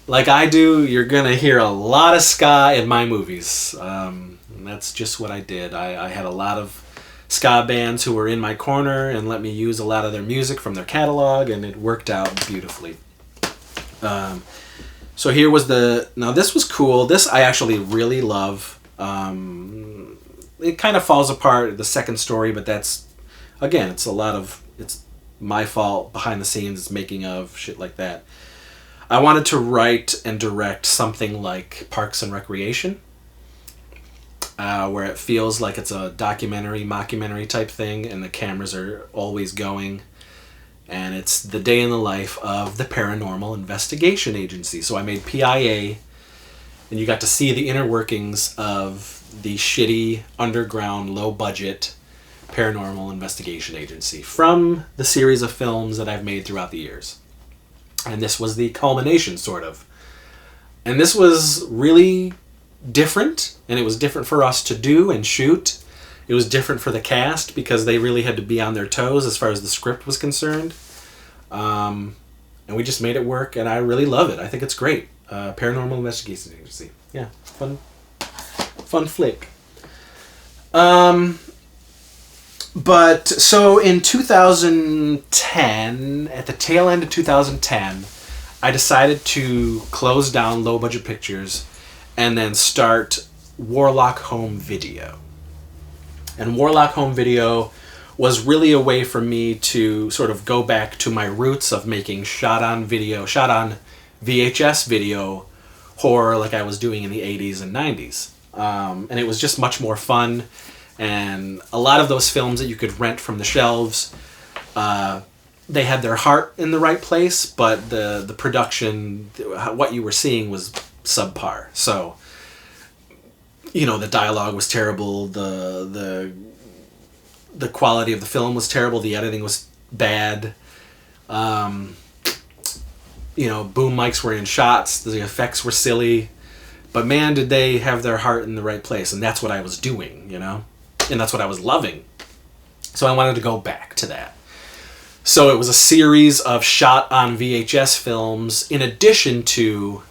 A: like I do, you're going to hear a lot of ska in my movies. And that's just what I did. I had a lot of ska bands who were in my corner and let me use a lot of their music from their catalog, and it worked out beautifully. So here was now this was cool. This I actually really love. It kind of falls apart, the second story, but that's, again, it's my fault behind the scenes, making of, shit like that. I wanted to write and direct something like Parks and Recreation, where it feels like it's a documentary, mockumentary type thing, and the cameras are always going. And it's the day in the life of the Paranormal Investigation Agency. So I made PIA, and you got to see the inner workings of the shitty, underground, low-budget Paranormal Investigation Agency from the series of films that I've made throughout the years. And this was the culmination, sort of. And this was really different, and it was different for us to do and shoot. It was different for the cast because they really had to be on their toes as far as the script was concerned. And we just made it work, and I really love it. I think it's great. Paranormal Investigation Agency. Yeah, fun flick. But so in 2010, at the tail end of 2010, I decided to close down Low Budget Pictures and then start Warlock Home Video. And Warlock Home Video was really a way for me to sort of go back to my roots of making shot on VHS video horror like I was doing in the 80s and 90s. And it was just much more fun. And a lot of those films that you could rent from the shelves, they had their heart in the right place, but the production, what you were seeing was subpar. So, the dialogue was terrible, the quality of the film was terrible, the editing was bad. Boom mics were in shots, the effects were silly, but man, did they have their heart in the right place, and that's what I was doing, and that's what I was loving. So I wanted to go back to that. So it was a series of shot on VHS films in addition to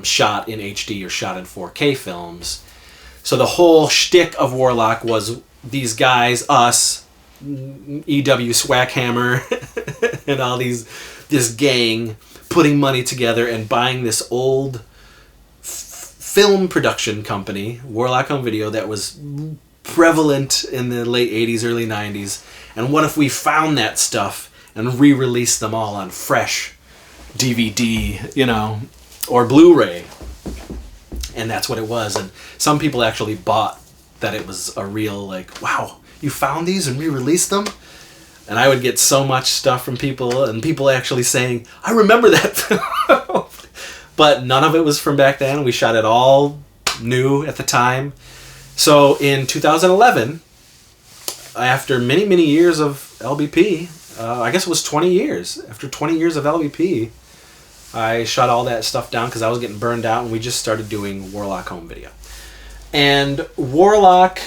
A: shot in HD or shot in 4K films. So the whole shtick of Warlock was these guys, us, E.W. Swackhammer, and all this gang putting money together and buying this old film production company, Warlock Home Video, that was prevalent in the late 80s, early 90s. And what if we found that stuff and re-released them all on fresh DVD, or Blu-ray? And that's what it was. And some people actually bought that it was a real, wow, you found these and re-released them? And I would get so much stuff from people, and people actually saying, I remember that film. But none of it was from back then. We shot it all new at the time. So in 2011, after many, many years of LBP, I guess it was 20 years. After 20 years of LBP, I shut all that stuff down because I was getting burned out, and we just started doing Warlock Home Video. And Warlock,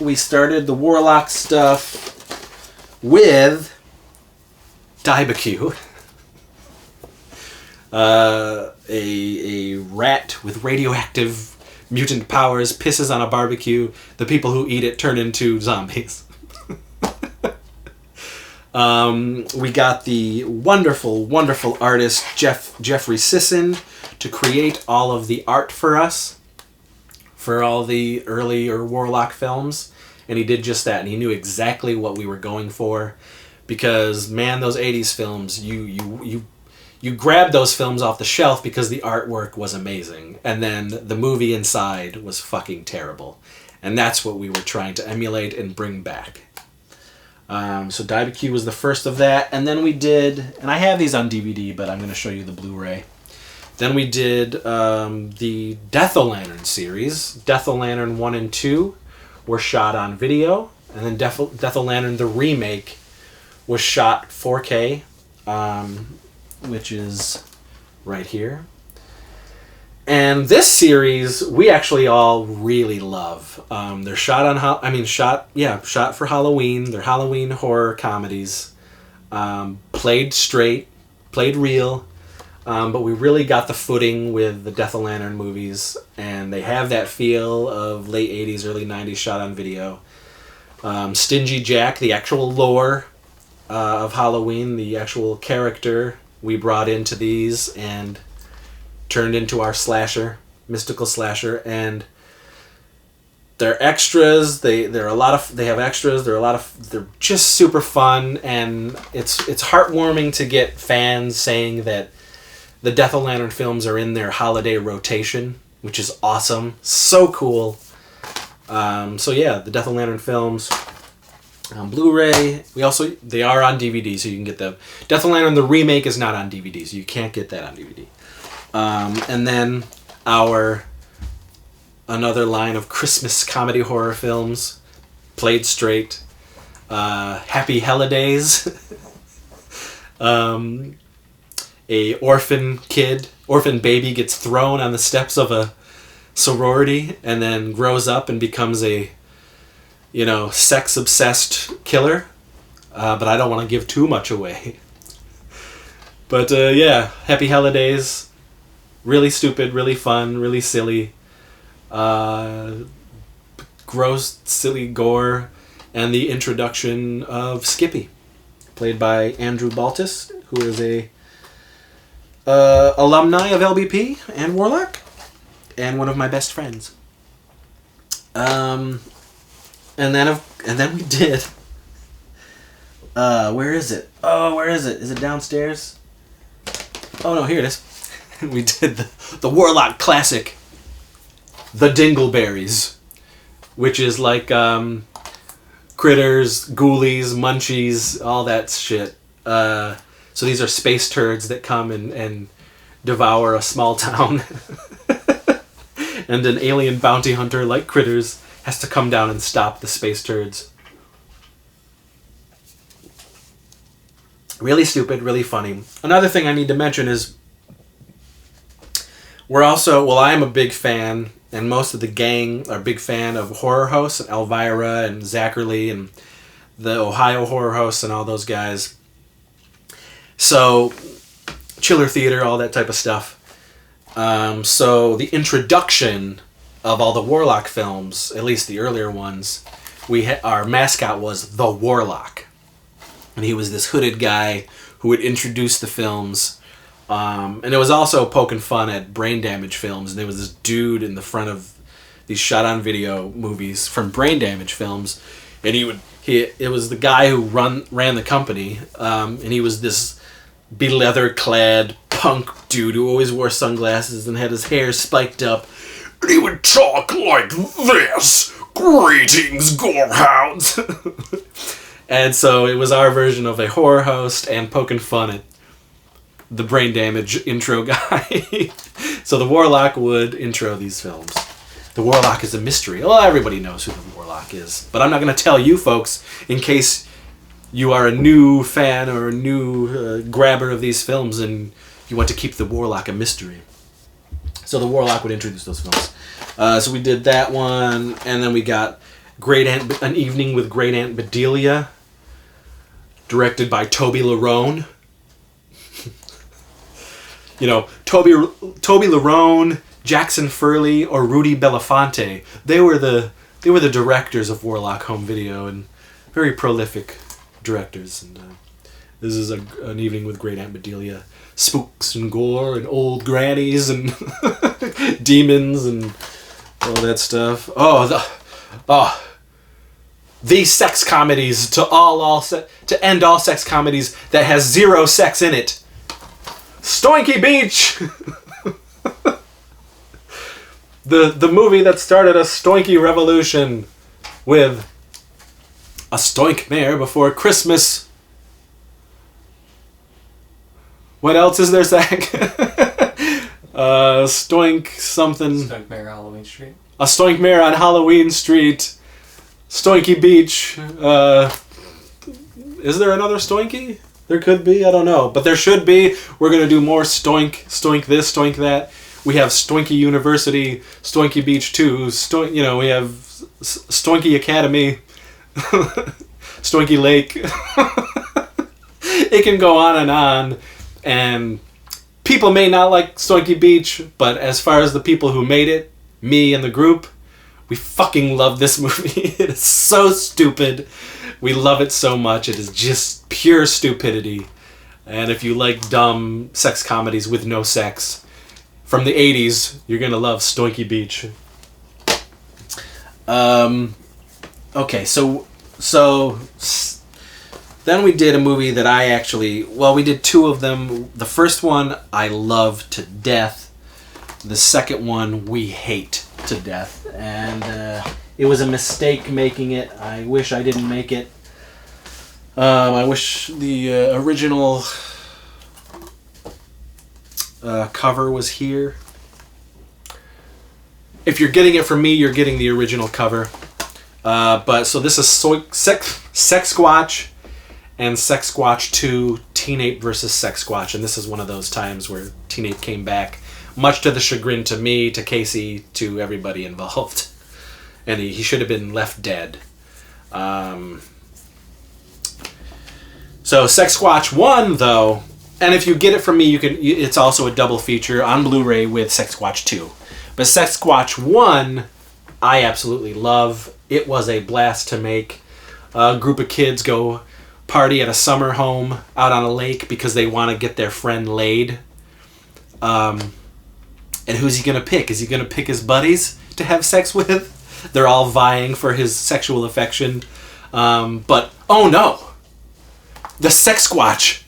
A: we started the Warlock stuff with Barbecue. A rat with radioactive mutant powers pisses on a barbecue. The people who eat it turn into zombies. We got the wonderful, wonderful artist Jeffrey Sisson to create all of the art for us for all the earlier Warlock films, and he did just that, and he knew exactly what we were going for, because man, those 80s films, you grabbed those films off the shelf because the artwork was amazing, and then the movie inside was fucking terrible, and that's what we were trying to emulate and bring back. So Barbecue was the first of that, and then we did, and I have these on DVD, but I'm going to show you the Blu-ray. Then we did the Death-O-Lantern series. Death-O-Lantern 1 and 2 were shot on video, and then Death-O-Lantern the remake was shot 4K, which is right here. And this series we actually all really love. They're shot for Halloween. They're Halloween horror comedies. Played straight, played real. But we really got the footing with the Death of Lantern movies, and they have that feel of late 80s, early 90s shot on video. Stingy Jack, the actual lore of Halloween, the actual character we brought into these and turned into our slasher, mystical slasher, and they're extras. They're just super fun, and it's heartwarming to get fans saying that the Death of Lantern films are in their holiday rotation, which is awesome. So cool. The Death of Lantern films on Blu-ray. They are on DVD, so you can get them. Death of Lantern, the remake, is not on DVD, so you can't get that on DVD. And then another line of Christmas comedy horror films, played straight. Happy Holidays. A orphan baby gets thrown on the steps of a sorority and then grows up and becomes a, sex-obsessed killer. But I don't want to give too much away. But Happy Holidays. Really stupid, really fun, really silly. Gross, silly gore. And the introduction of Skippy, played by Andrew Baltus, who is a alumni of LBP and Warlock, and one of my best friends. And then we did. Where is it? Oh, where is it? Is it downstairs? Oh no, here it is. We did the Warlock classic, The Dingleberries, which is like critters, ghoulies, munchies, all that shit. So these are space turds that come and devour a small town. And an alien bounty hunter, like critters, has to come down and stop the space turds. Really stupid, really funny. Another thing I need to mention is I am a big fan, and most of the gang are a big fan of horror hosts, Elvira and Zachary and the Ohio horror hosts and all those guys. So, Chiller Theater, all that type of stuff. So the introduction of all the Warlock films, at least the earlier ones, our mascot was the Warlock. And he was this hooded guy who would introduce the films. And it was also poking fun at Brain Damage films. And there was this dude in the front of these shot-on-video movies from Brain Damage films. And it was the guy who ran the company. And he was this be-leather-clad punk dude who always wore sunglasses and had his hair spiked up. And he would talk like this. Greetings, gorehounds. And so it was our version of a horror host and poking fun at the Brain Damage intro guy. So the Warlock would intro these films. The Warlock is a mystery. Well, everybody knows who the Warlock is. But I'm not going to tell you folks in case you are a new fan or a new grabber of these films and you want to keep the Warlock a mystery. So the Warlock would introduce those films. So we did that one, and then we got An Evening with Great Aunt Bedelia, directed by Toby Larone. Toby Larone, Jackson Furley, or Rudy Belafonte. They were the directors of Warlock Home Video, and very prolific directors. And this is An Evening with Great Aunt Bedelia. Spooks and gore and old grannies and demons and all that stuff. These sex comedies to end all sex comedies that has zero sex in it. Stoinky Beach. The movie that started a stoinky revolution with A Stoink Mare Before Christmas. What else is there, Zach? Stoink something.
B: Stoink Mare Halloween Street.
A: A Stoink Mare on Halloween Street. Stoinky Beach. Is there another Stoinky? There could be, I don't know. But there should be. We're going to do more Stoink this, Stoink that. We have Stoinky University, Stoinky Beach 2, we have Stoinky Academy, Stoinky Lake. It can go on, and people may not like Stoinky Beach, but as far as the people who made it, me and the group, we fucking love this movie. It is so stupid. We love it so much. It is just pure stupidity. And if you like dumb sex comedies with no sex from the 80s, you're going to love Stoinky Beach. Okay, so then we did a movie that we did two of them. The first one I love to death. The second one we hate to death. And it was a mistake making it. I wish I didn't make it. I wish the original cover was here. If you're getting it from me, you're getting the original cover. But so this is Sex Squatch and Sex Squatch 2, Teen Ape versus Sex Squatch. And this is one of those times where Teen Ape came back, much to the chagrin to me, to Casey, to everybody involved. And he should have been left dead. So Sex Squatch 1, though, and if you get it from me, it's also a double feature on Blu-ray with Sex Squatch 2. But Sex Squatch 1, I absolutely love. It was a blast to make. A group of kids go party at a summer home out on a lake because they want to get their friend laid. And who's he going to pick? Is he going to pick his buddies to have sex with? They're all vying for his sexual affection. But, oh no! The Sex Squatch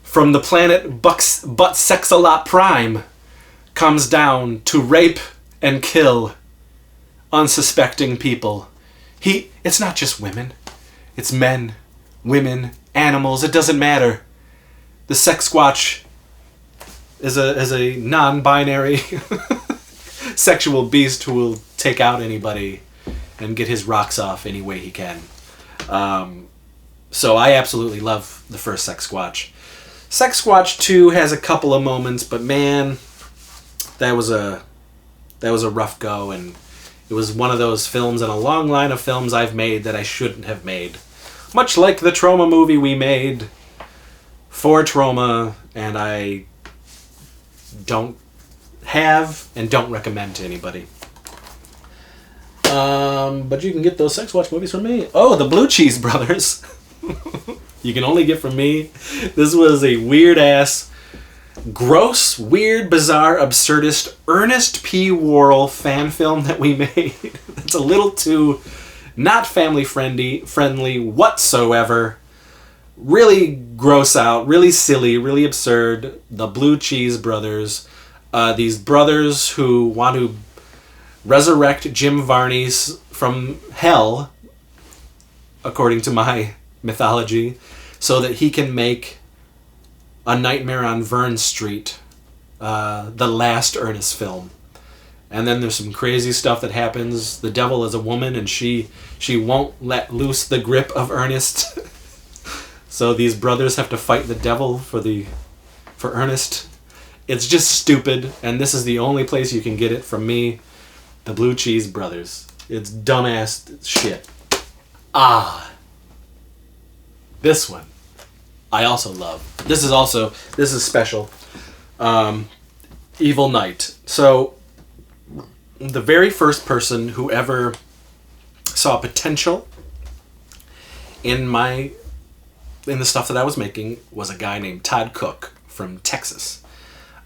A: from the planet Butt Sexalot Prime comes down to rape and kill unsuspecting people. It's not just women. It's men, women, animals. It doesn't matter. The Sex Squatch is a non-binary sexual beast who will take out anybody and get his rocks off any way he can. So I absolutely love the first Sex Squatch. Sex Squatch 2 has a couple of moments, but man, that was a rough go, and it was one of those films in a long line of films I've made that I shouldn't have made. Much like the Trauma movie we made for Trauma, and I don't have and don't recommend to anybody. But you can get those Sex Watch movies from me. Oh, the Blue Cheese Brothers. You can only get from me. This was a weird-ass, gross, weird, bizarre, absurdist Ernest P. Worrell fan film that we made. It's a little too not family-friendly whatsoever. Really gross out, really silly, really absurd. The Blue Cheese Brothers. These brothers who want to resurrect Jim Varney from hell, according to my mythology, so that he can make A Nightmare on Vern Street, the last Ernest film. And then there's some crazy stuff that happens. The devil is a woman, and she won't let loose the grip of Ernest. So these brothers have to fight the devil for Ernest. It's just stupid, and this is the only place you can get it from me. The Blue Cheese Brothers. It's dumbass shit. This one I also love. This is special. Evil Night. So the very first person who ever saw potential in the stuff that I was making was a guy named Todd Cook from Texas.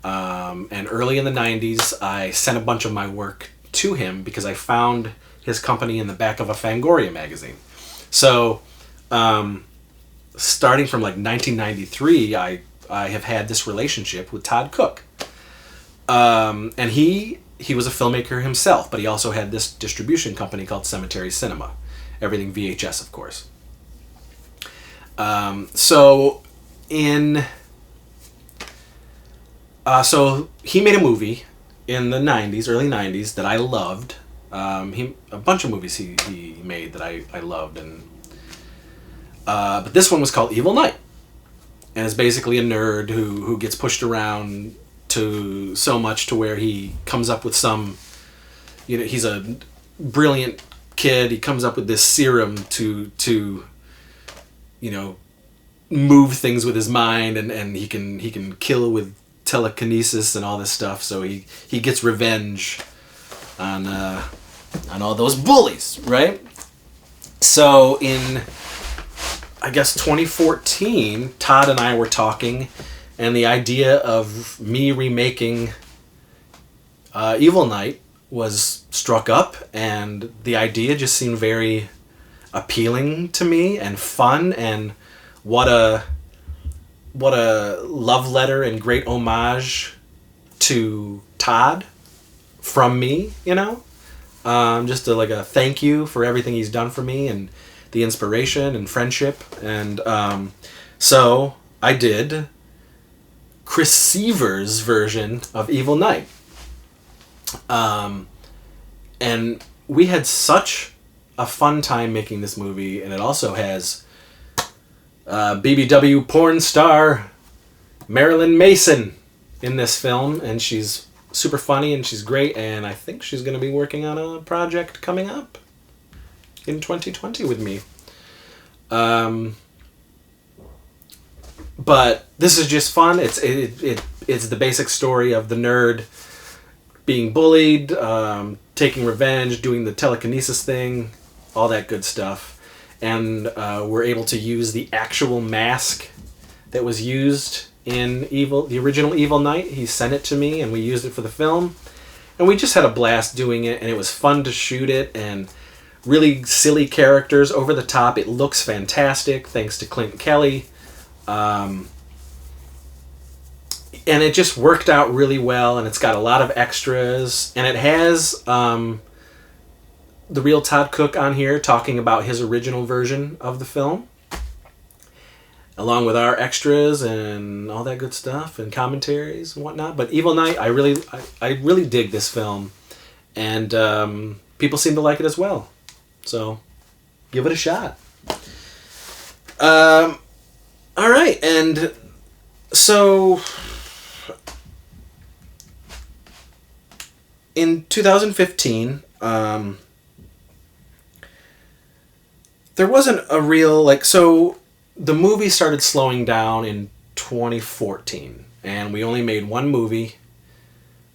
A: And early in the 90s, I sent a bunch of my work to him because I found his company in the back of a Fangoria magazine. So, starting from like 1993, I have had this relationship with Todd Cook. And he was a filmmaker himself, but he also had this distribution company called Cemetery Cinema. Everything VHS, of course. So he made a movie in the 90s, early 90s, that I loved. A bunch of movies he made that I loved, but this one was called Evil Night, and it's basically a nerd who gets pushed around to so much to where he comes up with some, he's a brilliant kid. He comes up with this serum to move things with his mind, and he can kill with telekinesis and all this stuff. So he gets revenge on all those bullies, right? So in, I guess, 2014, Todd and I were talking, and the idea of me remaking Evil Knight was struck up, and the idea just seemed very appealing to me and fun, and what a love letter and great homage to Todd from me, just a thank you for everything he's done for me and the inspiration and friendship. And so I did Chris Seaver's version of Evil Knight. And we had such a fun time making this movie, and it also has BBW porn star Marilyn Mason in this film, and she's super funny and she's great, and I think she's going to be working on a project coming up in 2020 with me. But this is just fun. It's the basic story of the nerd being bullied, taking revenge, doing the telekinesis thing, all that good stuff. And we're able to use the actual mask that was used in the original Evil Knight. He sent it to me, and we used it for the film. And we just had a blast doing it, and it was fun to shoot it, and really silly characters, over the top. It looks fantastic, thanks to Clint Kelly. And it just worked out really well, and it's got a lot of extras, and it has the real Todd Cook on here talking about his original version of the film, along with our extras and all that good stuff and commentaries and whatnot. But Evil Knight, I really dig this film, and people seem to like it as well. So give it a shot. All right, and so in 2015, there wasn't a real, so the movie started slowing down in 2014, and we only made one movie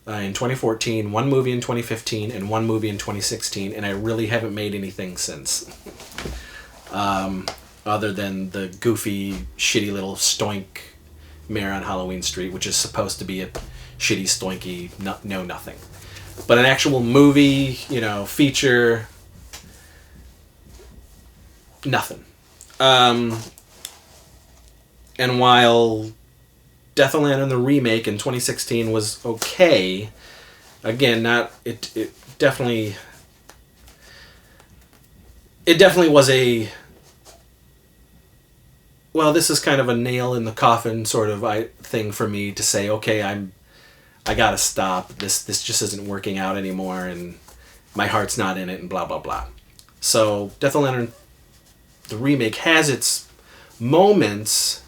A: in 2014, one movie in 2015, and one movie in 2016, and I really haven't made anything since. Other than the goofy, shitty little Stoink Mare on Halloween Street, which is supposed to be a shitty, stoinky, nothing. But an actual movie, feature, nothing. And while Death on Land and the remake in 2016 was okay, again, it definitely was a, well, this is kind of a nail in the coffin sort of thing for me to say, okay, I gotta stop. This just isn't working out anymore, and my heart's not in it, and blah blah blah. So Death on Lantern, the remake, has its moments.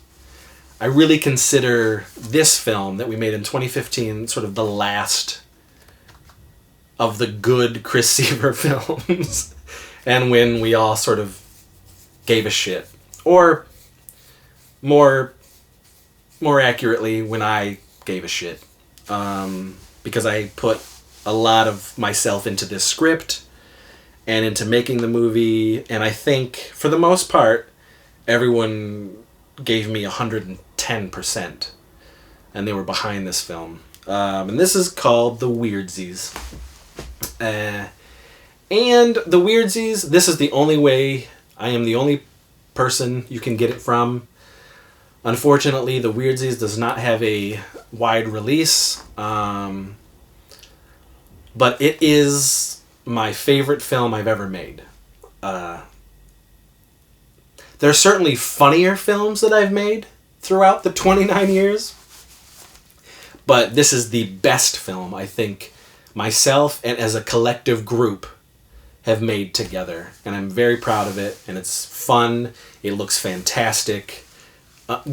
A: I really consider this film that we made in 2015 sort of the last of the good Chris Seaver films, and when we all sort of gave a shit, or more accurately, when I gave a shit. Because I put a lot of myself into this script and into making the movie, and I think, for the most part, everyone gave me 110%, and they were behind this film. And this is called The Weirdsies. And The Weirdsies, this is the only way, I am the only person you can get it from. Unfortunately, The Weirdsies does not have a wide release, but it is my favorite film I've ever made. There are certainly funnier films that I've made throughout the 29 years, but this is the best film I think myself and as a collective group have made together, and I'm very proud of it, and it's fun, it looks fantastic.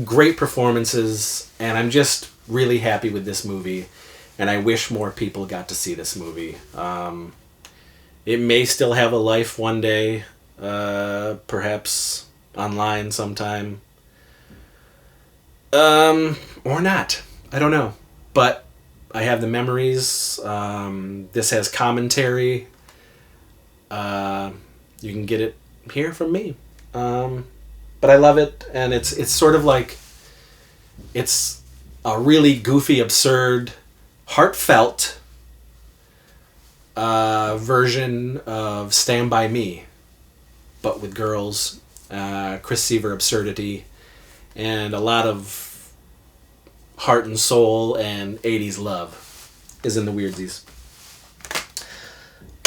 A: Great performances, and I'm just really happy with this movie, and I wish more people got to see this movie. It may still have a life one day, perhaps online sometime, or not. I don't know, but I have the memories. This has commentary. You can get it here from me. But I love it, and it's sort of like, it's a really goofy, absurd, heartfelt version of Stand By Me, but with girls, Chris Seaver absurdity, and a lot of heart and soul and 80s love is in the Weirdsies.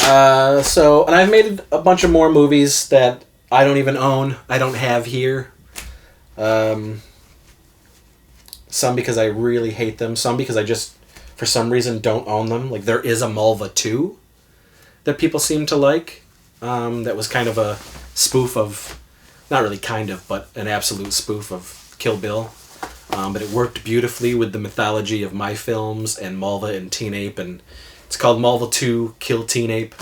A: And I've made a bunch of more movies that I don't even own. I don't have here. Some because I really hate them. Some because I just, for some reason, don't own them. Like, there is a Mulva 2 that people seem to like. That was kind of a spoof of, not really kind of, but an absolute spoof of Kill Bill. But it worked beautifully with the mythology of my films and Mulva and Teen Ape. And it's called Mulva 2 Kill Teen Ape.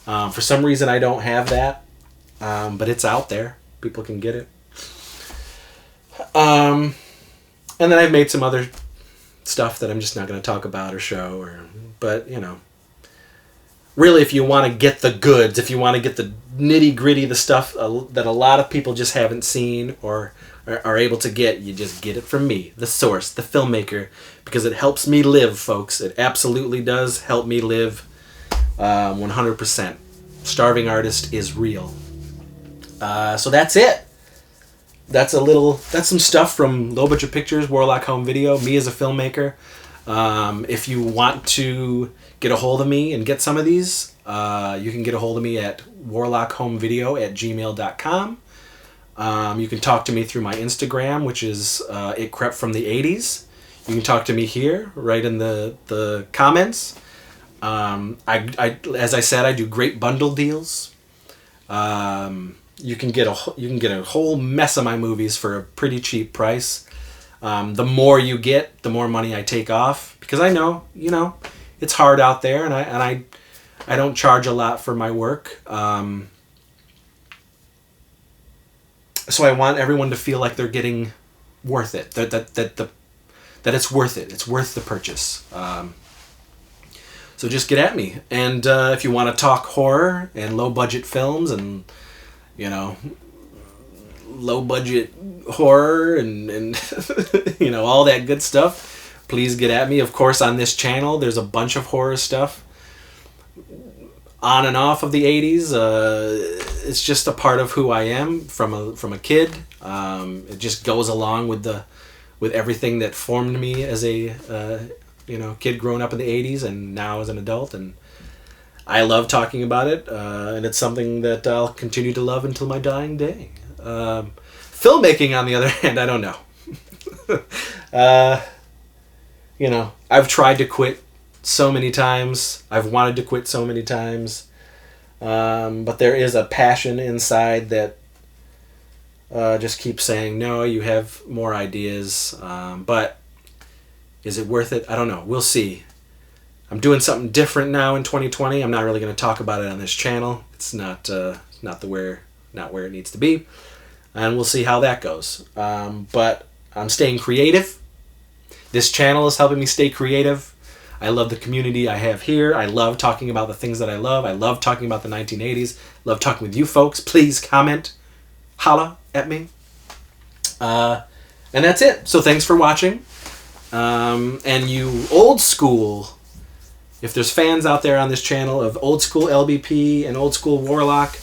A: For some reason, I don't have that. But it's out there. People can get it. And then I've made some other stuff that I'm just not going to talk about or show. But, you know. Really, if you want to get the goods, if you want to get the nitty-gritty, the stuff that a lot of people just haven't seen or are able to get, you just get it from me, the source, the filmmaker, because it helps me live, folks. It absolutely does help me live 100%. Starving Artist is real. So that's it. That's some stuff from Low Budget Pictures, Warlock Home Video, me as a filmmaker. If you want to get a hold of me and get some of these, you can get a hold of me at warlockhomevideo@gmail.com. You can talk to me through my Instagram, which is It Crept from the 80s. You can talk to me here, right in the comments. As I said, I do great bundle deals. You can get a whole mess of my movies for a pretty cheap price. The more you get, the more money I take off, because I know, it's hard out there, and I don't charge a lot for my work. So I want everyone to feel like they're getting worth it. That it's worth it. It's worth the purchase. So just get at me, and if you want to talk horror and low budget films and low budget horror and all that good stuff, please get at me. Of course, on this channel there's a bunch of horror stuff on and off of the 80s. It's just a part of who I am from a kid. It just goes along with everything that formed me as a kid growing up in the 80s and now as an adult, and I love talking about it, and it's something that I'll continue to love until my dying day. Filmmaking, on the other hand, I don't know. I've tried to quit so many times. I've wanted to quit so many times. But there is a passion inside that just keeps saying, no, you have more ideas. But is it worth it? I don't know. We'll see. I'm doing something different now in 2020. I'm not really going to talk about it on this channel. It's not where it needs to be, and we'll see how that goes. But I'm staying creative. This channel is helping me stay creative. I love the community I have here. I love talking about the things that I love. I love talking about the 1980s. Love talking with you folks. Please comment, holla at me. And that's it. So thanks for watching. And you old school, if there's fans out there on this channel of old school LBP and old school Warlock,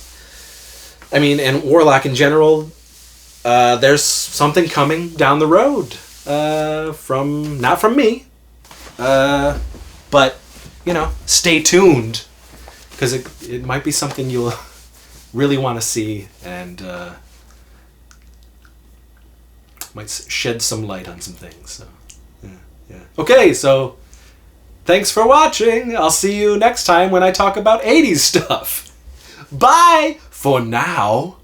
A: and Warlock in general, there's something coming down the road, not from me, but, stay tuned, because it might be something you'll really want to see, and might shed some light on some things, so, yeah. Okay, so thanks for watching. I'll see you next time when I talk about 80s stuff. Bye for now.